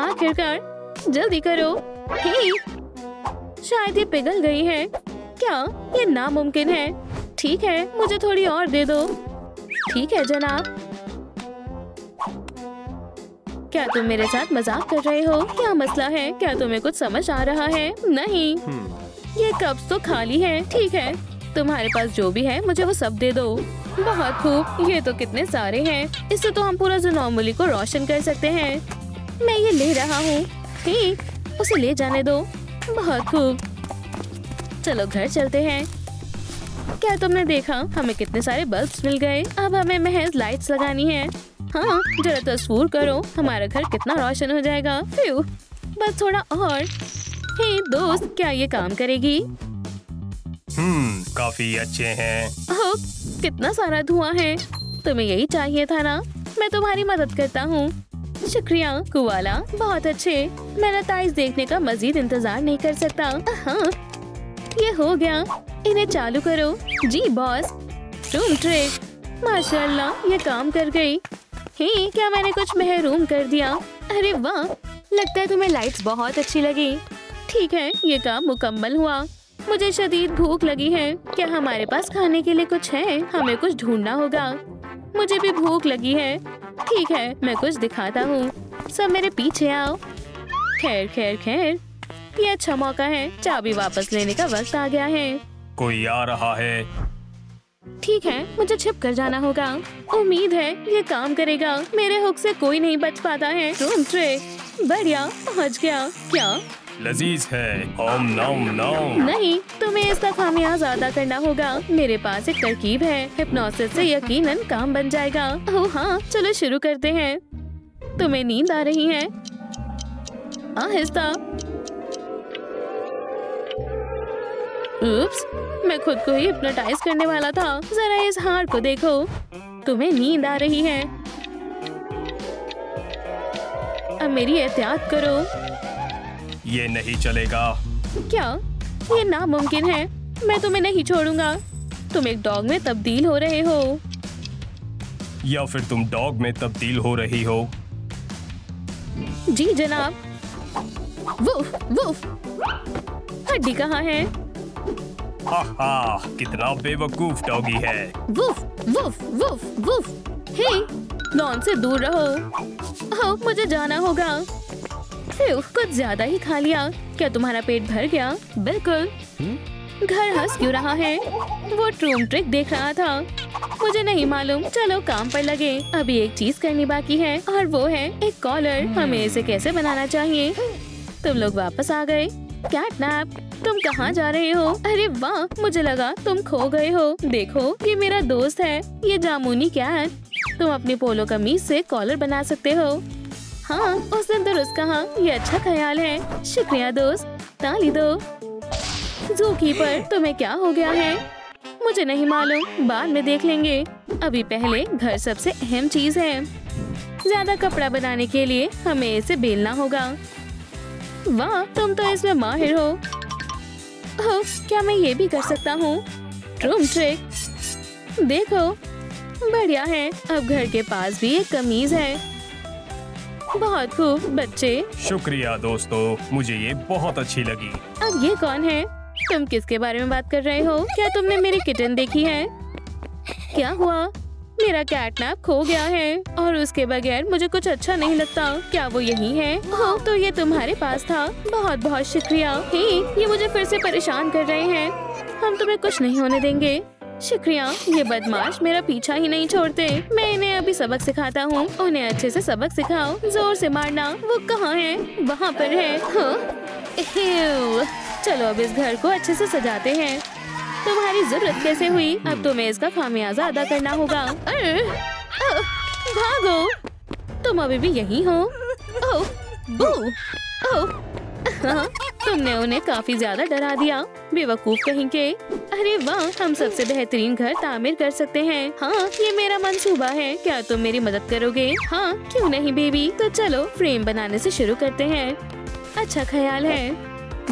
आखिरकार, जल्दी करो। हे, शायद ये पिघल गई है। क्या ये नामुमकिन है? ठीक है, मुझे थोड़ी और दे दो। ठीक है जनाब। क्या तुम मेरे साथ मजाक कर रहे हो? क्या मसला है? क्या तुम्हें कुछ समझ आ रहा है? नहीं, ये कप्स तो खाली है। ठीक है, तुम्हारे पास जो भी है मुझे वो सब दे दो। बहुत खूब, ये तो कितने सारे हैं। इससे तो हम पूरा ज़ुनोमली को रोशन कर सकते हैं। मैं ये ले रहा हूँ। उसे ले जाने दो। बहुत खूब, चलो घर चलते हैं। क्या तुमने देखा हमें कितने सारे बल्ब्स मिल गए? अब हमें महज लाइट्स लगानी है। हाँ, जरा तस्वीर करो, हमारा घर कितना रोशन हो जाएगा। फ्यू, बस थोड़ा और। हे दोस्त, क्या ये काम करेगी? काफी अच्छे हैं। ओह, कितना सारा धुआं है। तुम्हें यही चाहिए था ना? मैं तुम्हारी मदद करता हूँ। शुक्रिया कुवाला, बहुत अच्छे। मैं नताइज देखने का मजीद इंतजार नहीं कर सकता। हाँ, ये हो गया। इन्हें चालू करो। जी बॉस। रूम ट्रिक, माशाल्लाह, ये काम कर गई। हे, क्या मैंने कुछ महरूम कर दिया? अरे वाह, लगता है तुम्हें लाइट्स बहुत अच्छी लगी। ठीक है, ये काम मुकम्मल हुआ। मुझे शदीद भूख लगी है। क्या हमारे पास खाने के लिए कुछ है? हमें कुछ ढूंढना होगा। मुझे भी भूख लगी है। ठीक है, मैं कुछ दिखाता हूँ। सब मेरे पीछे आओ। खैर खैर खैर, ये अच्छा मौका है। चाबी वापस लेने का वक्त आ गया है। कोई आ रहा है। ठीक है, मुझे छिप कर जाना होगा। उम्मीद है ये काम करेगा। मेरे हुक से कोई नहीं बच पाता है। रूम ट्रिक, बढ़िया, पहुँच गया। क्या लजीज है। ओम नम नम। नहीं, तुम्हें इसका खामियाजा अदा करना होगा। मेरे पास एक तरकीब है। हिप्नोसिस से यकीनन काम बन जाएगा। ओह हाँ, चलो शुरू करते हैं। तुम्हें नींद आ रही है? आहिस्ता। उप्स, मैं खुद को ही हिप्नोटाइज करने वाला था। जरा इस हार को देखो। तुम्हें नींद आ रही है। अब मेरी एहतियात करो। ये नहीं चलेगा। क्या? ये नामुमकिन है। मैं तुम्हें नहीं छोड़ूंगा। तुम एक डॉग में तब्दील हो रहे हो। या फिर तुम डॉग में तब्दील हो रही हो। जी जनाब। वुफ वुफ, हड्डी कहाँ है? हा, कितना बेवकूफ डॉगी है। Woof woof woof woof. Hey, lawn से दूर रहो। ओह, मुझे जाना होगा। कुछ ज्यादा ही खा लिया। क्या तुम्हारा पेट भर गया? बिल्कुल। घर हंस क्यों रहा है? वो रूम ट्रिक देख रहा था। मुझे नहीं मालूम। चलो काम पर लगे। अभी एक चीज करनी बाकी है और वो है एक कॉलर। हमें इसे कैसे बनाना चाहिए? तुम लोग वापस आ गए। कैटनैप, तुम कहाँ जा रहे हो? अरे वाह, मुझे लगा तुम खो गए हो। देखो, ये मेरा दोस्त है, ये जामुनी कैट। तुम अपनी पोलो कमीज से कॉलर बना सकते हो। हाँ, उसने दुरुस्त कहा। ये अच्छा ख्याल है। शुक्रिया दोस्त, ताली दो। ज़ूकीपर, तुम्हें क्या हो गया है? मुझे नहीं मालूम, बाद में देख लेंगे। अभी पहले घर सबसे अहम चीज है। ज्यादा कपड़ा बनाने के लिए हमें इसे बेलना होगा। वाह, तुम तो इसमें माहिर हो। ओह, क्या मैं ये भी कर सकता हूँ? रूम ट्रिक, देखो, बढ़िया है। अब घर के पास भी एक कमीज है। बहुत खूब बच्चे। शुक्रिया दोस्तों, मुझे ये बहुत अच्छी लगी। अब ये कौन है? तुम किसके बारे में बात कर रहे हो? क्या तुमने मेरी किटन देखी है? क्या हुआ? मेरा कैटनैप खो गया है और उसके बगैर मुझे कुछ अच्छा नहीं लगता। क्या वो यही है? ओह, तो ये तुम्हारे पास था। बहुत बहुत शुक्रिया। हे, ये मुझे फिर से परेशान कर रहे हैं। हम तुम्हें कुछ नहीं होने देंगे। शुक्रिया। ये बदमाश मेरा पीछा ही नहीं छोड़ते। मैं इन्हें अभी सबक सिखाता हूँ। उन्हें अच्छे से सबक सिखाओ। जोर से मारना। वो कहाँ है? वहाँ पर है। हाँ? चलो अब इस घर को अच्छे से सजाते हैं। तुम्हारी जरूरत कैसे हुई? अब तुम्हें इसका खामियाजा अदा करना होगा। भागो, तुम अभी भी यही हो? ओह, बू, ओह, हाँ, तुमने उन्हें काफी ज्यादा डरा दिया। बेवकूफ कहीं के। अरे वाह, हम सबसे बेहतरीन घर तामीर कर सकते हैं। हाँ, ये मेरा मंसूबा है। क्या तुम मेरी मदद करोगे? हाँ, क्यों नहीं बेबी। तो चलो फ्रेम बनाने से शुरू करते हैं। अच्छा ख्याल है।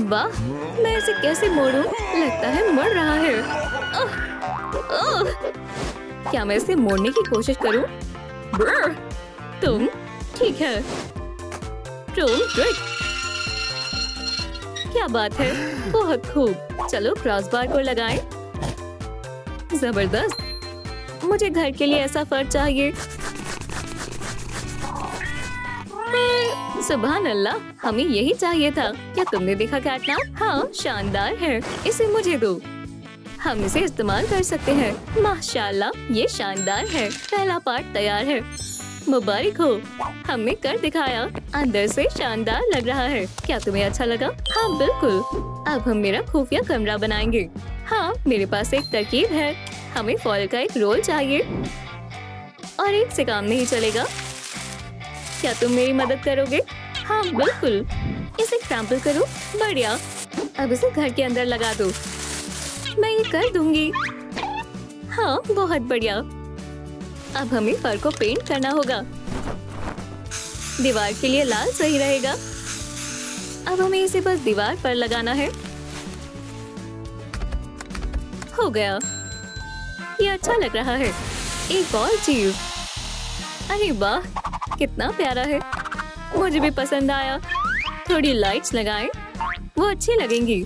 वाह, मैं इसे कैसे मोड़ूं? लगता है मुड़ रहा है। क्या मैं इसे मोड़ने की कोशिश करूं? तुम ठीक है। ट्रूम ट्रिक, क्या बात है, बहुत खूब। चलो क्रॉस बार को लगाएं। जबरदस्त, मुझे घर के लिए ऐसा फर चाहिए। सुभान अल्लाह, हमें यही चाहिए था। क्या तुमने देखा कैटनैप? हाँ, शानदार है। इसे मुझे दो, हम इसे इस्तेमाल कर सकते हैं। माशाल्लाह, ये शानदार है। पहला पार्ट तैयार है। मुबारक हो, हमने कर दिखाया। अंदर से शानदार लग रहा है। क्या तुम्हें अच्छा लगा? हाँ बिल्कुल। अब हम मेरा खुफिया कमरा बनाएंगे। हाँ, मेरे पास एक तरकीब है। हमें फॉल का एक रोल चाहिए और एक से काम नहीं चलेगा। क्या तुम मेरी मदद करोगे? हाँ बिल्कुल। इसे क्रैम्पल करो। बढ़िया, अब इसे घर के अंदर लगा दो। मैं ये कर दूंगी। हाँ बहुत बढ़िया। अब हमें फर को पेंट करना होगा। दीवार के लिए लाल सही रहेगा। अब हमें इसे बस दीवार पर लगाना है। हो गया, ये अच्छा लग रहा है। एक और चीज, अरे वाह कितना प्यारा है, मुझे भी पसंद आया। थोड़ी लाइट्स लगाएं, वो अच्छी लगेंगी।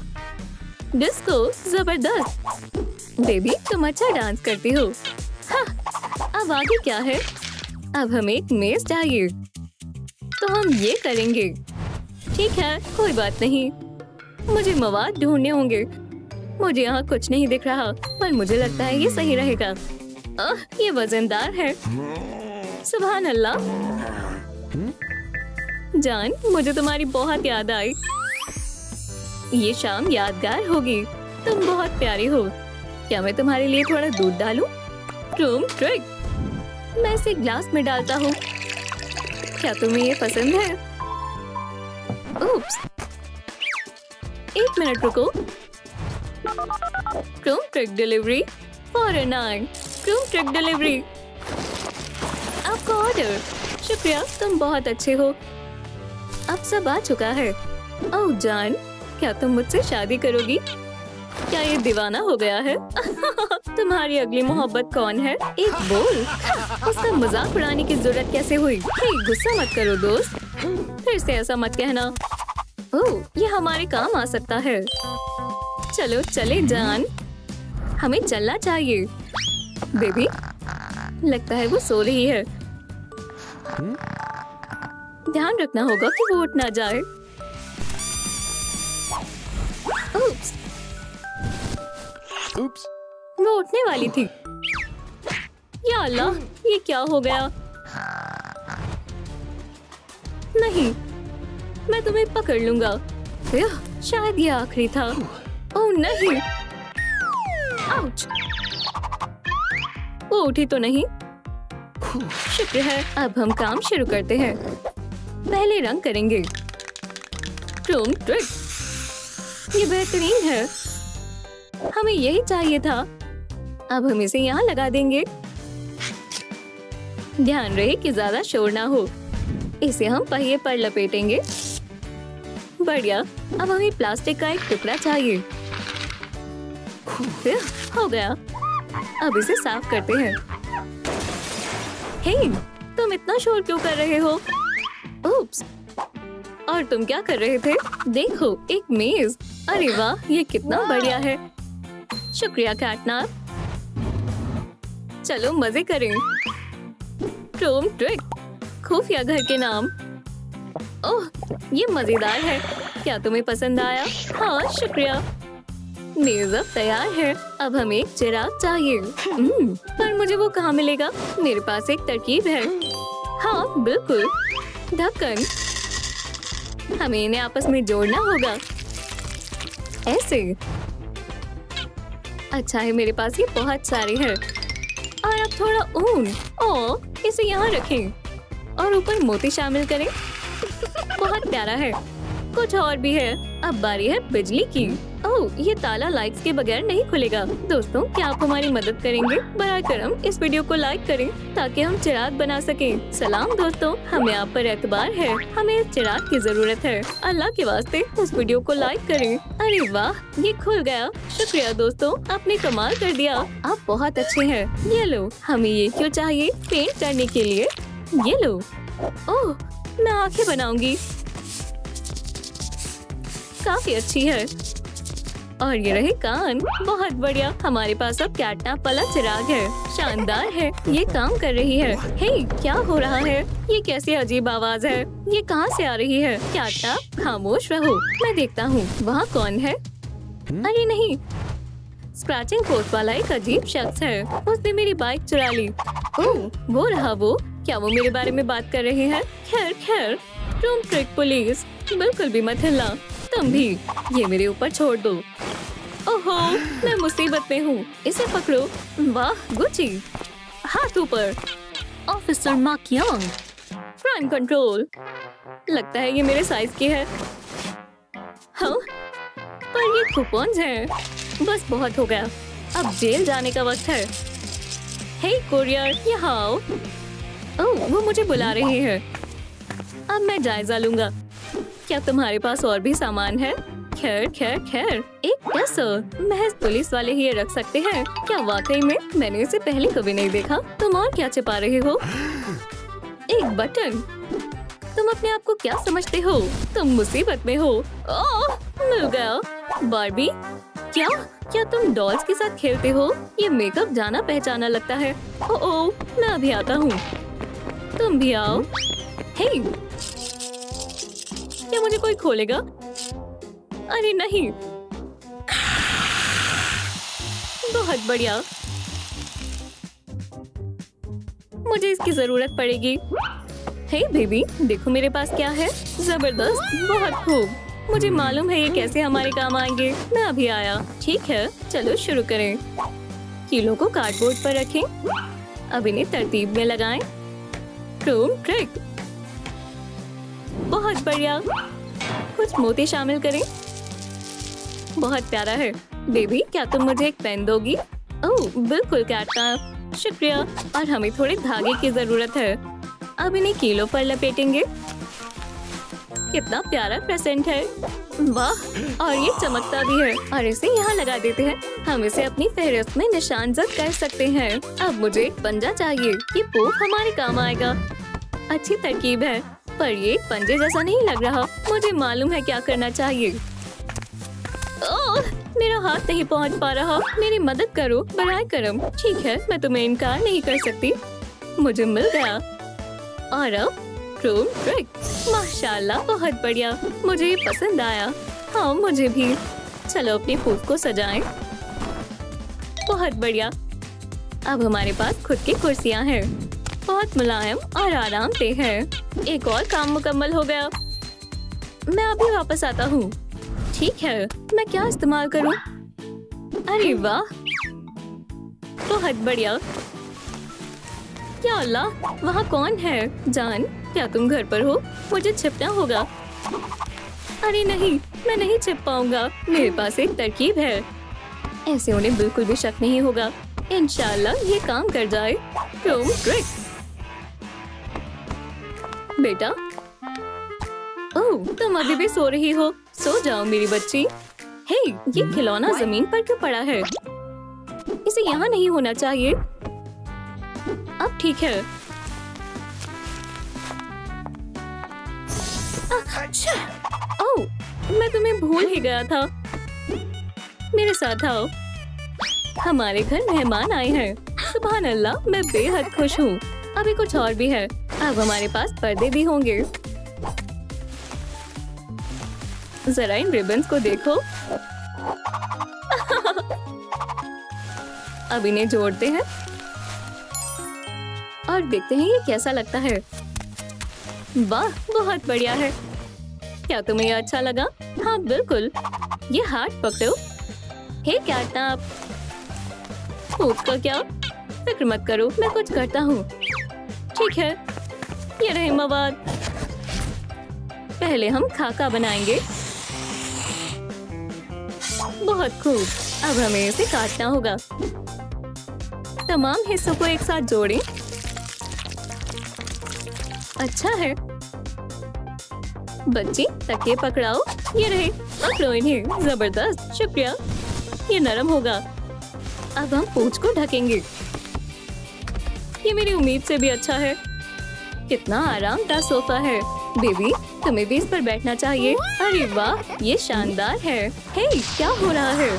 डिस्को जबरदस्त। बेबी तुम अच्छा डांस करती हो। हाँ, अब आगे क्या है? अब हमें एक मेज चाहिए, तो हम ये करेंगे। ठीक है, कोई बात नहीं। मुझे मवाद ढूंढने होंगे। मुझे यहाँ कुछ नहीं दिख रहा, पर मुझे लगता है ये सही रहेगा। ये वजनदार है। सुभान अल्लाह। जान, मुझे तुम्हारी बहुत याद आई। ये शाम यादगार होगी। तुम बहुत प्यारी हो। क्या मैं तुम्हारे लिए थोड़ा दूध डालूं? ट्रूम ट्रिक, मैं इसे ग्लास में डालता हूँ। क्या तुम्हें ये पसंद है? उप्स, एक मिनट रुको। ट्रूम ट्रिक डिलीवरी फॉर एन आई। ट्रूम ट्रिक डिलीवरी, आपका ऑर्डर। शुक्रिया, तुम बहुत अच्छे हो। अब सब आ चुका है। ओह जान, क्या तुम मुझसे शादी करोगी? क्या ये दीवाना हो गया है? तुम्हारी अगली मोहब्बत कौन है? एक बोल। इसका मजाक उड़ाने की जरूरत कैसे हुई? हे, गुस्सा मत करो दोस्त, फिर से ऐसा मत कहना। ओह, ये हमारे काम आ सकता है। चलो चले जान, हमें चलना चाहिए। बेबी, लगता है वो सो रही है। ध्यान रखना होगा कि वो उठ ना जाए। उप्स। Oops. वो उठने वाली थी। या अल्लाह, ये क्या हो गया? नहीं, मैं तुम्हें पकड़ लूंगा। शायद ये आखिरी था। ओह नहीं, आउच। वो उठी तो नहीं। शुक्र है। अब हम काम शुरू करते हैं। पहले रंग करेंगे। ट्रूम ट्रिक, ये बेहतरीन है। हमें यही चाहिए था। अब हम इसे यहाँ लगा देंगे। ध्यान रहे कि ज्यादा शोर ना हो। इसे हम पहिए पर लपेटेंगे। बढ़िया, अब हमें प्लास्टिक का एक टुकड़ा चाहिए। हो गया, अब इसे साफ करते हैं। हे, तुम इतना शोर क्यों कर रहे हो? उप्स, और तुम क्या कर रहे थे? देखो, एक मेज। अरे वाह, ये कितना बढ़िया है। शुक्रिया कैटनैप। चलो मजे करें। ट्रूम ट्रिक, खुफिया घर के नाम। ओह, ये मजेदार है। क्या तुम्हें पसंद आया? हाँ शुक्रिया। मेज अब तैयार है। अब हमें एक चिराग चाहिए। पर मुझे वो कहाँ मिलेगा? मेरे पास एक तरकीब है। हाँ बिल्कुल, ढक्कन। हमें इन्हें आपस में जोड़ना होगा, ऐसे। अच्छा है, मेरे पास ये बहुत सारे हैं। और अब थोड़ा ऊन। ओह, इसे यहाँ रखें और ऊपर मोती शामिल करें। बहुत प्यारा है। कुछ और भी है। अब बारी है बिजली की। ओह, ये ताला लाइट्स के बगैर नहीं खुलेगा। दोस्तों, क्या आप हमारी मदद करेंगे? बराए करम इस वीडियो को लाइक करें ताकि हम चिराग बना सकें। सलाम दोस्तों, हमें आप पर एतबार है। हमें इस चिराग की जरूरत है। अल्लाह के वास्ते इस वीडियो को लाइक करें। अरे वाह, ये खुल गया। शुक्रिया दोस्तों, आपने कमाल कर दिया। आप बहुत अच्छे हैं। ये लो, हमें ये क्यों चाहिए? पेंट करने के लिए। ये लो, ओह, मैं आंखें बनाऊंगी। काफी अच्छी है। और ये रहे कान। बहुत बढ़िया। हमारे पास अब कैटनैप वाला चिराग है। शानदार है। ये काम कर रही है। हे, क्या हो रहा है? ये कैसी अजीब आवाज है? ये कहाँ से आ रही है? कैटनैप, खामोश रहो। मैं देखता हूँ वहाँ कौन है। अरे नहीं, स्क्रैचिंग पोस्ट वाला एक अजीब शख्स है। उसने मेरी बाइक चुरा ली। ओह, वो रहा वो। क्या वो मेरे बारे में बात कर रहे हैं? खैर खैर। तुम ट्रिक पुलिस, बिल्कुल भी मत हिलना। तुम भी। ये मेरे ऊपर छोड़ दो। ओहो, मैं मुसीबत में हूँ। इसे पकड़ो। वाह, गुची। हाथ ऊपर। ऑफिसर माकियांग, क्राइम कंट्रोल। लगता है ये मेरे साइज की है। हाँ, पर ये कूपन्स हैं। बस बहुत हो गया। अब जेल जाने का वक्त है। हे कोरियर, यहाँ आओ। ओह, वो मुझे बुला रहे हैं। अब मैं जायजा लूंगा। क्या तुम्हारे पास और भी सामान है? खैर खैर खैर। एक कैसर, महज पुलिस वाले ही ये रख सकते हैं। क्या वाकई में? मैंने इसे पहले कभी नहीं देखा। तुम और क्या छिपा रहे हो? एक बटन। तुम अपने आप को क्या समझते हो? तुम मुसीबत में हो। ओह, मिल गया। बार्बी, क्या तुम डॉल्स के साथ खेलते हो? ये मेकअप जाना पहचाना लगता है। ओह, मैं अभी आता हूँ। तुम भी आओ। हे, क्या मुझे कोई खोलेगा? अरे नहीं। बहुत बढ़िया। मुझे इसकी जरूरत पड़ेगी। हे बेबी, देखो मेरे पास क्या है। जबरदस्त, बहुत खूब। मुझे मालूम है ये कैसे हमारे काम आएंगे। मैं अभी आया। ठीक है, चलो शुरू करें। कीलों को कार्डबोर्ड पर रखें। अब इन्हें तरतीब में लगाएं। Chrome trick. बहुत बढ़िया। कुछ मोती शामिल करें। बहुत प्यारा है। बेबी, क्या तुम मुझे एक पेन दोगी? ओह, बिल्कुल कैटनैप, शुक्रिया। और हमें थोड़े धागे की जरूरत है। अब इन्हें कीलों पर लपेटेंगे। कितना प्यारा प्रेजेंट है। वाह, और ये चमकता भी है। और इसे यहाँ लगा देते हैं। हम इसे अपनी फेहरिस्त में निशानजद कर सकते हैं। अब मुझे एक पंजा चाहिए। ये पोक हमारे काम आएगा। अच्छी तरकीब है, पर ये एक पंजे जैसा नहीं लग रहा। मुझे मालूम है क्या करना चाहिए। ओह, मेरा हाथ नहीं पहुंच पा रहा। मेरी मदद करो बराए करम। ठीक है, मैं तुम्हें इनकार नहीं कर सकती। मुझे मिल गया। और अब क्रोम ट्रिक। माशाल्लाह, बहुत बढ़िया। मुझे ये पसंद आया। हाँ, मुझे भी। चलो अपनी फूफ को सजाएं। बहुत बढ़िया। अब हमारे पास खुद की कुर्सियां हैं। बहुत मुलायम और आरामदेह है। एक और काम मुकम्मल हो गया। मैं अभी वापस आता हूँ। ठीक है, मैं क्या इस्तेमाल करूँ? अरे वाह, बहुत बढ़िया। क्या अल्लाह, वहाँ कौन है? जान, क्या तुम घर पर हो? मुझे छिपना होगा। अरे नहीं, मैं नहीं छिप पाऊंगा। मेरे पास एक तरकीब है। ऐसे उन्हें बिल्कुल भी शक नहीं होगा। इंशाल्लाह ये काम कर जाए। Chrome trick. बेटा, ओह, तुम अभी भी सो रही हो? सो जाओ मेरी बच्ची। हे, ये खिलौना जमीन पर क्यों पड़ा है? इसे यहाँ नहीं होना चाहिए। अब ठीक है। अच्छा, ओह, मैं तुम्हें भूल ही गया था। मेरे साथ आओ। हमारे घर मेहमान आए हैं। सुभान अल्लाह, मैं बेहद खुश हूँ। अभी कुछ और भी है। अब हमारे पास पर्दे भी होंगे। जरा इन रिबन्स को देखो। अब इन्हें जोड़ते हैं और देखते हैं ये कैसा लगता है। वाह, बहुत बढ़िया है। क्या तुम्हें ये अच्छा लगा? हाँ बिल्कुल। ये हाथ पकड़ो। हे कैटनैप, फूफ का क्या? फिक्र मत करो, मैं कुछ करता हूँ। ठीक है, ये रहे मवाद। पहले हम खाका बनाएंगे। बहुत खूब। अब हमें इसे काटना होगा। तमाम हिस्सों को एक साथ जोड़ें। अच्छा है। बच्ची, तकिए पकड़ाओ। ये रहे, पकड़ो इन्हें। जबरदस्त, शुक्रिया। ये नरम होगा। अब हम पूंछ को ढकेंगे। ये मेरी उम्मीद से भी अच्छा है। कितना आरामदायक सोफा है। बेबी, तुम्हें भी इस पर बैठना चाहिए। अरे वाह, ये शानदार है। हे, क्या हो रहा है?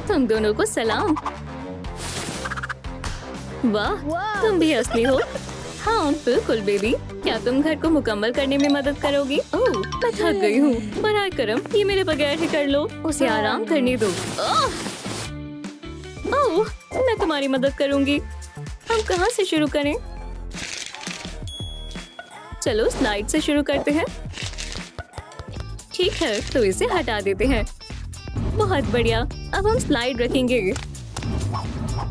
तुम दोनों को सलाम। वाह, तुम भी असली हो। हाँ बिल्कुल बेबी, क्या तुम घर को मुकम्मल करने में मदद करोगी? ओह, मैं थक गई हूँ। बराए करम, ये मेरे बगैर ही कर लो। उसे आराम करने दो। ओह, मैं तुम्हारी मदद करूँगी। हम कहाँ से शुरू करें? चलो स्लाइड से शुरू करते हैं। ठीक है, तो इसे हटा देते हैं। बहुत बढ़िया, अब हम स्लाइड रखेंगे।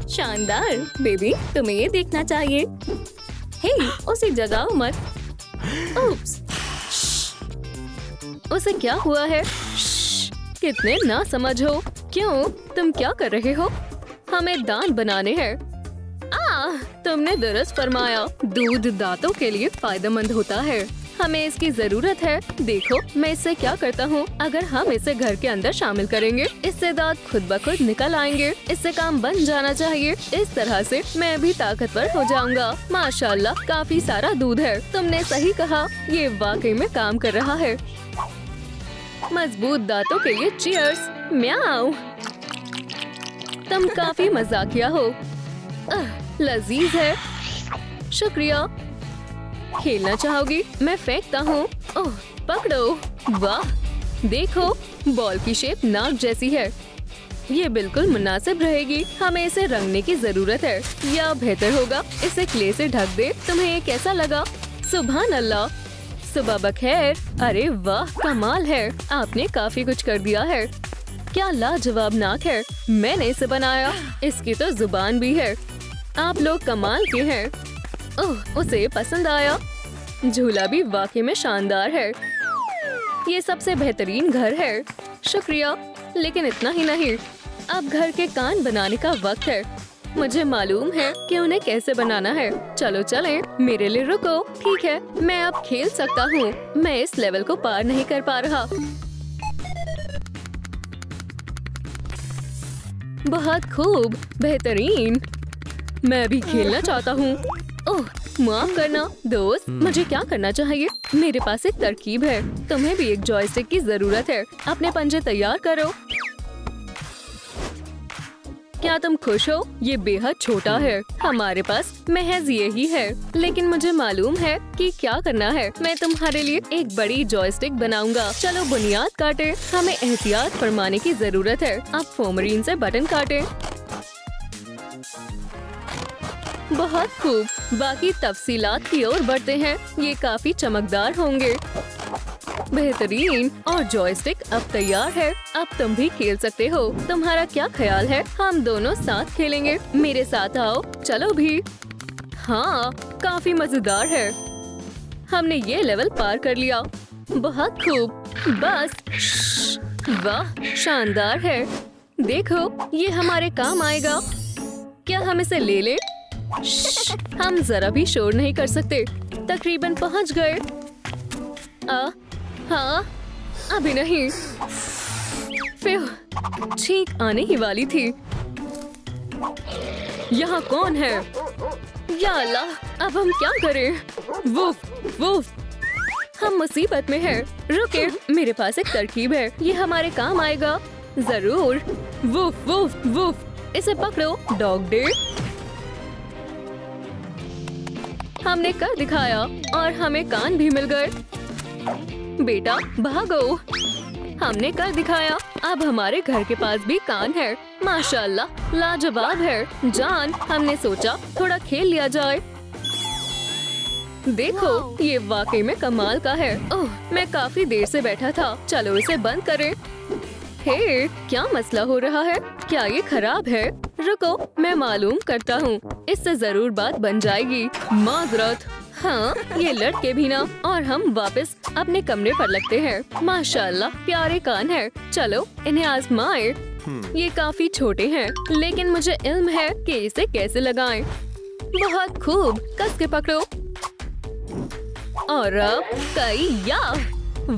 शानदार। बेबी, तुम्हें ये देखना चाहिए। हे, उसे जगाओ मत। उप्स। उसे क्या हुआ है? कितने ना समझ हो। क्यों? तुम क्या कर रहे हो? हमें दांत बनाने हैं। तुमने दुरुस्त फरमाया। दूध दांतों के लिए फायदेमंद होता है। हमें इसकी जरूरत है। देखो मैं इससे क्या करता हूँ। अगर हम इसे घर के अंदर शामिल करेंगे, इससे दांत खुद ब खुद निकल आएंगे। इससे काम बन जाना चाहिए। इस तरह से मैं भी ताकतवर हो जाऊंगा। माशाल्लाह, काफी सारा दूध है। तुमने सही कहा, ये वाकई में काम कर रहा है। मजबूत दांतों के लिए चीयर्स। म्याऊ। तुम काफी मजाकिया हो। लजीज है। शुक्रिया। खेलना चाहोगी? मैं फेंकता हूँ। ओह, पकड़ो। वाह, देखो बॉल की शेप नाक जैसी है। ये बिल्कुल मुनासिब रहेगी। हमें इसे रंगने की जरूरत है, या बेहतर होगा इसे क्ले से ढक दे। तुम्हें ये कैसा लगा? सुभान अल्लाह। सुबह बखैर। अरे वाह, कमाल है। आपने काफी कुछ कर दिया है। क्या लाजवाब नाक है। मैंने इसे बनाया। इसकी तो जुबान भी है। आप लोग कमाल के हैं। ओह, उसे पसंद आया। झूला भी वाकई में शानदार है। ये सबसे बेहतरीन घर है। शुक्रिया। लेकिन इतना ही नहीं, अब घर के कान बनाने का वक्त है। मुझे मालूम है कि उन्हें कैसे बनाना है। चलो चलें, मेरे लिए रुको। ठीक है, मैं अब खेल सकता हूँ। मैं इस लेवल को पार नहीं कर पा रहा। बहुत खूब, बेहतरीन। मैं भी खेलना चाहता हूँ। ओह, माफ करना दोस्त, मुझे क्या करना चाहिए? मेरे पास एक तरकीब है। तुम्हें भी एक जॉयस्टिक की जरूरत है। अपने पंजे तैयार करो। क्या तुम खुश हो? ये बेहद छोटा है। हमारे पास महज यही है, लेकिन मुझे मालूम है कि क्या करना है। मैं तुम्हारे लिए एक बड़ी जॉयस्टिक बनाऊंगा। चलो बुनियाद काटे। हमें एहतियात फरमाने की जरूरत है। अब फोमरीन से बटन काटे। बहुत खूब, बाकी तफसीलात की ओर बढ़ते हैं। ये काफी चमकदार होंगे। बेहतरीन। और जॉयस्टिक अब तैयार है। अब तुम भी खेल सकते हो। तुम्हारा क्या ख्याल है? हम दोनों साथ खेलेंगे। मेरे साथ आओ। चलो भी। हाँ, काफी मजेदार है। हमने ये लेवल पार कर लिया। बहुत खूब। बस। वाह, शानदार है। देखो, ये हमारे काम आएगा। क्या हम इसे ले लें? हम जरा भी शोर नहीं कर सकते। तकरीबन पहुंच गए। हाँ, अभी नहीं। फिर ठीक आने ही वाली थी। यहाँ कौन है? या अल्लाह, अब हम क्या करें? वुफ वुफ, हम मुसीबत में हैं। रुके, मेरे पास एक तरकीब है। ये हमारे काम आएगा। जरूर। वुफ वुफ वुफ, इसे पकड़ो। Dog day. हमने कर दिखाया और हमें कान भी मिल गए। बेटा भागो। हमने कर दिखाया। अब हमारे घर के पास भी कान है। माशाल्लाह, लाजवाब है। जान, हमने सोचा थोड़ा खेल लिया जाए। देखो, ये वाकई में कमाल का है। ओह, मैं काफी देर से बैठा था। चलो इसे बंद करें। हे, क्या मसला हो रहा है? क्या ये खराब है? रुको, मैं मालूम करता हूँ। इससे जरूर बात बन जाएगी। माजरत। हाँ, ये लड़के भी ना। और हम वापस अपने कमरे पर लगते हैं। माशाल्लाह, प्यारे कान है। चलो इन्हें आजमाएं। ये काफी छोटे हैं, लेकिन मुझे इल्म है कि इसे कैसे लगाएं। बहुत खूब, कस के पकड़ो। और अब कईया।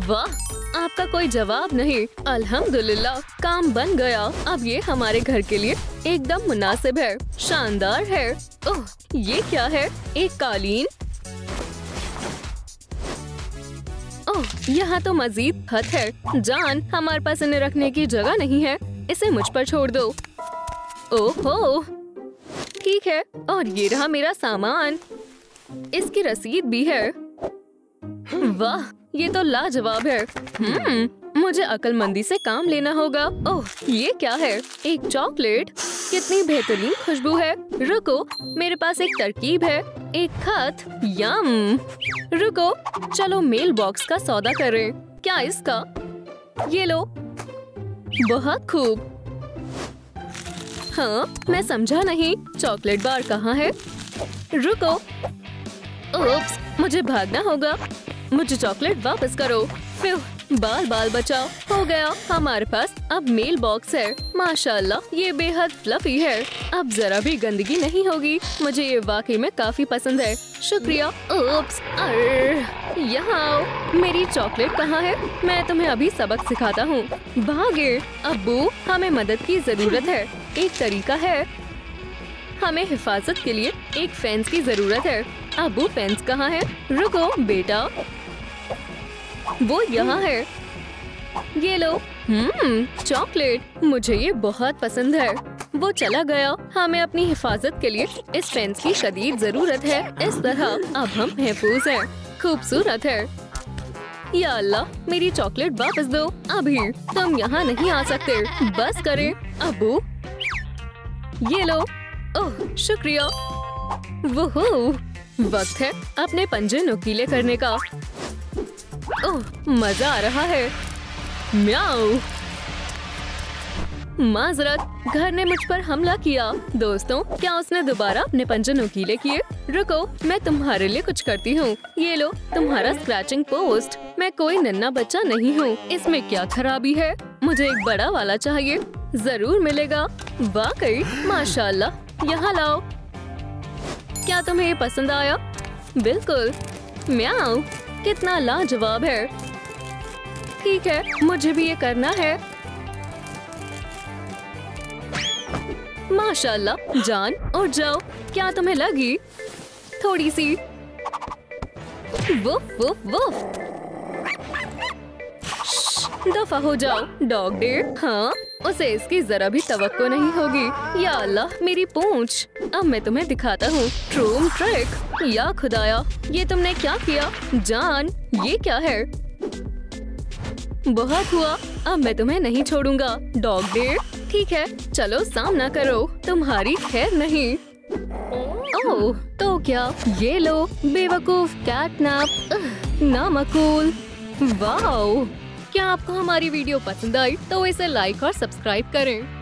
वाह, आपका कोई जवाब नहीं। अल्हम्दुलिल्लाह, काम बन गया। अब ये हमारे घर के लिए एकदम मुनासिब है। शानदार है। ओह, ये क्या है? एक कालीन। ओह, यहाँ तो मजीद खत है। जान, हमारे पास इन्हें रखने की जगह नहीं है, इसे मुझ पर छोड़ दो। ओहो, ठीक है। और ये रहा मेरा सामान, इसकी रसीद भी है। वाह, ये तो लाजवाब है। मुझे अक्लमंदी से काम लेना होगा। ओह, ये क्या है? एक चॉकलेट, कितनी बेहतरीन खुशबू है। रुको, मेरे पास एक तरकीब है, एक खत। यम। रुको, चलो मेल बॉक्स का सौदा करें। क्या इसका? ये लो। बहुत खूब। हाँ, मैं समझा नहीं, चॉकलेट बार कहाँ है? रुको। ओप्स, मुझे भागना होगा। मुझे चॉकलेट वापस करो। फिर बाल बाल बचाओ। हो गया, हमारे पास अब मेल बॉक्स है। माशाल्लाह, ये बेहद फ्लफी है। अब जरा भी गंदगी नहीं होगी। मुझे ये वाकई में काफी पसंद है। शुक्रिया। ओप्स, यहाँ आओ। मेरी चॉकलेट कहाँ है? मैं तुम्हें अभी सबक सिखाता हूँ। भागे। अब्बू, हमें मदद की जरूरत है। एक तरीका है, हमें हिफाजत के लिए एक फेंस की जरूरत है। अब्बू, फेंस कहाँ है? रुको बेटा, वो यहाँ है। ये लो। चॉकलेट, मुझे ये बहुत पसंद है। वो चला गया। हमें अपनी हिफाजत के लिए इस फेंस की शदीद जरूरत है। इस तरह अब हम महफूज हैं। खूबसूरत है। या अल्लाह, मेरी चॉकलेट वापस दो। अभी तुम यहाँ नहीं आ सकते। बस करें। अब्बू, ये लो। ओह, शुक्रिया। वोहो, वक्त है अपने पंजे नुकीले करने का। ओह, मजा आ रहा है। म्याऊ। माजरत, घर ने मुझ पर हमला किया। दोस्तों, क्या उसने दोबारा अपने पंजे नुकीले किए? रुको, मैं तुम्हारे लिए कुछ करती हूँ। ये लो तुम्हारा स्क्रैचिंग पोस्ट। मैं कोई नन्हा बच्चा नहीं हूँ। इसमें क्या खराबी है? मुझे एक बड़ा वाला चाहिए। जरूर मिलेगा। वाकई, माशाल्लाह। यहाँ लाओ। क्या तुम्हें ये पसंद आया? बिल्कुल। म्याऊ, कितना लाजवाब है। ठीक है, मुझे भी ये करना है। माशाल्लाह। जान, और जाओ। क्या तुम्हें लगी? थोड़ी सी। Woof woof woof. दफा हो जाओ, डॉग डेयर। हाँ, उसे इसकी जरा भी तवक्को नहीं होगी। या अल्लाह, मेरी पूंछ। अब मैं तुम्हें दिखाता हूँ ट्रूम ट्रिक। या खुदाया, ये तुमने क्या किया? जान, ये क्या है? बहुत हुआ, अब मैं तुम्हें नहीं छोड़ूंगा। डॉग डेयर, ठीक है, चलो सामना करो। तुम्हारी खैर नहीं। ओह, तो क्या? ये लो बेवकूफ कैटनैप। नामकूल। वाओ, क्या आपको हमारी वीडियो पसंद आई तो इसे लाइक और सब्सक्राइब करें।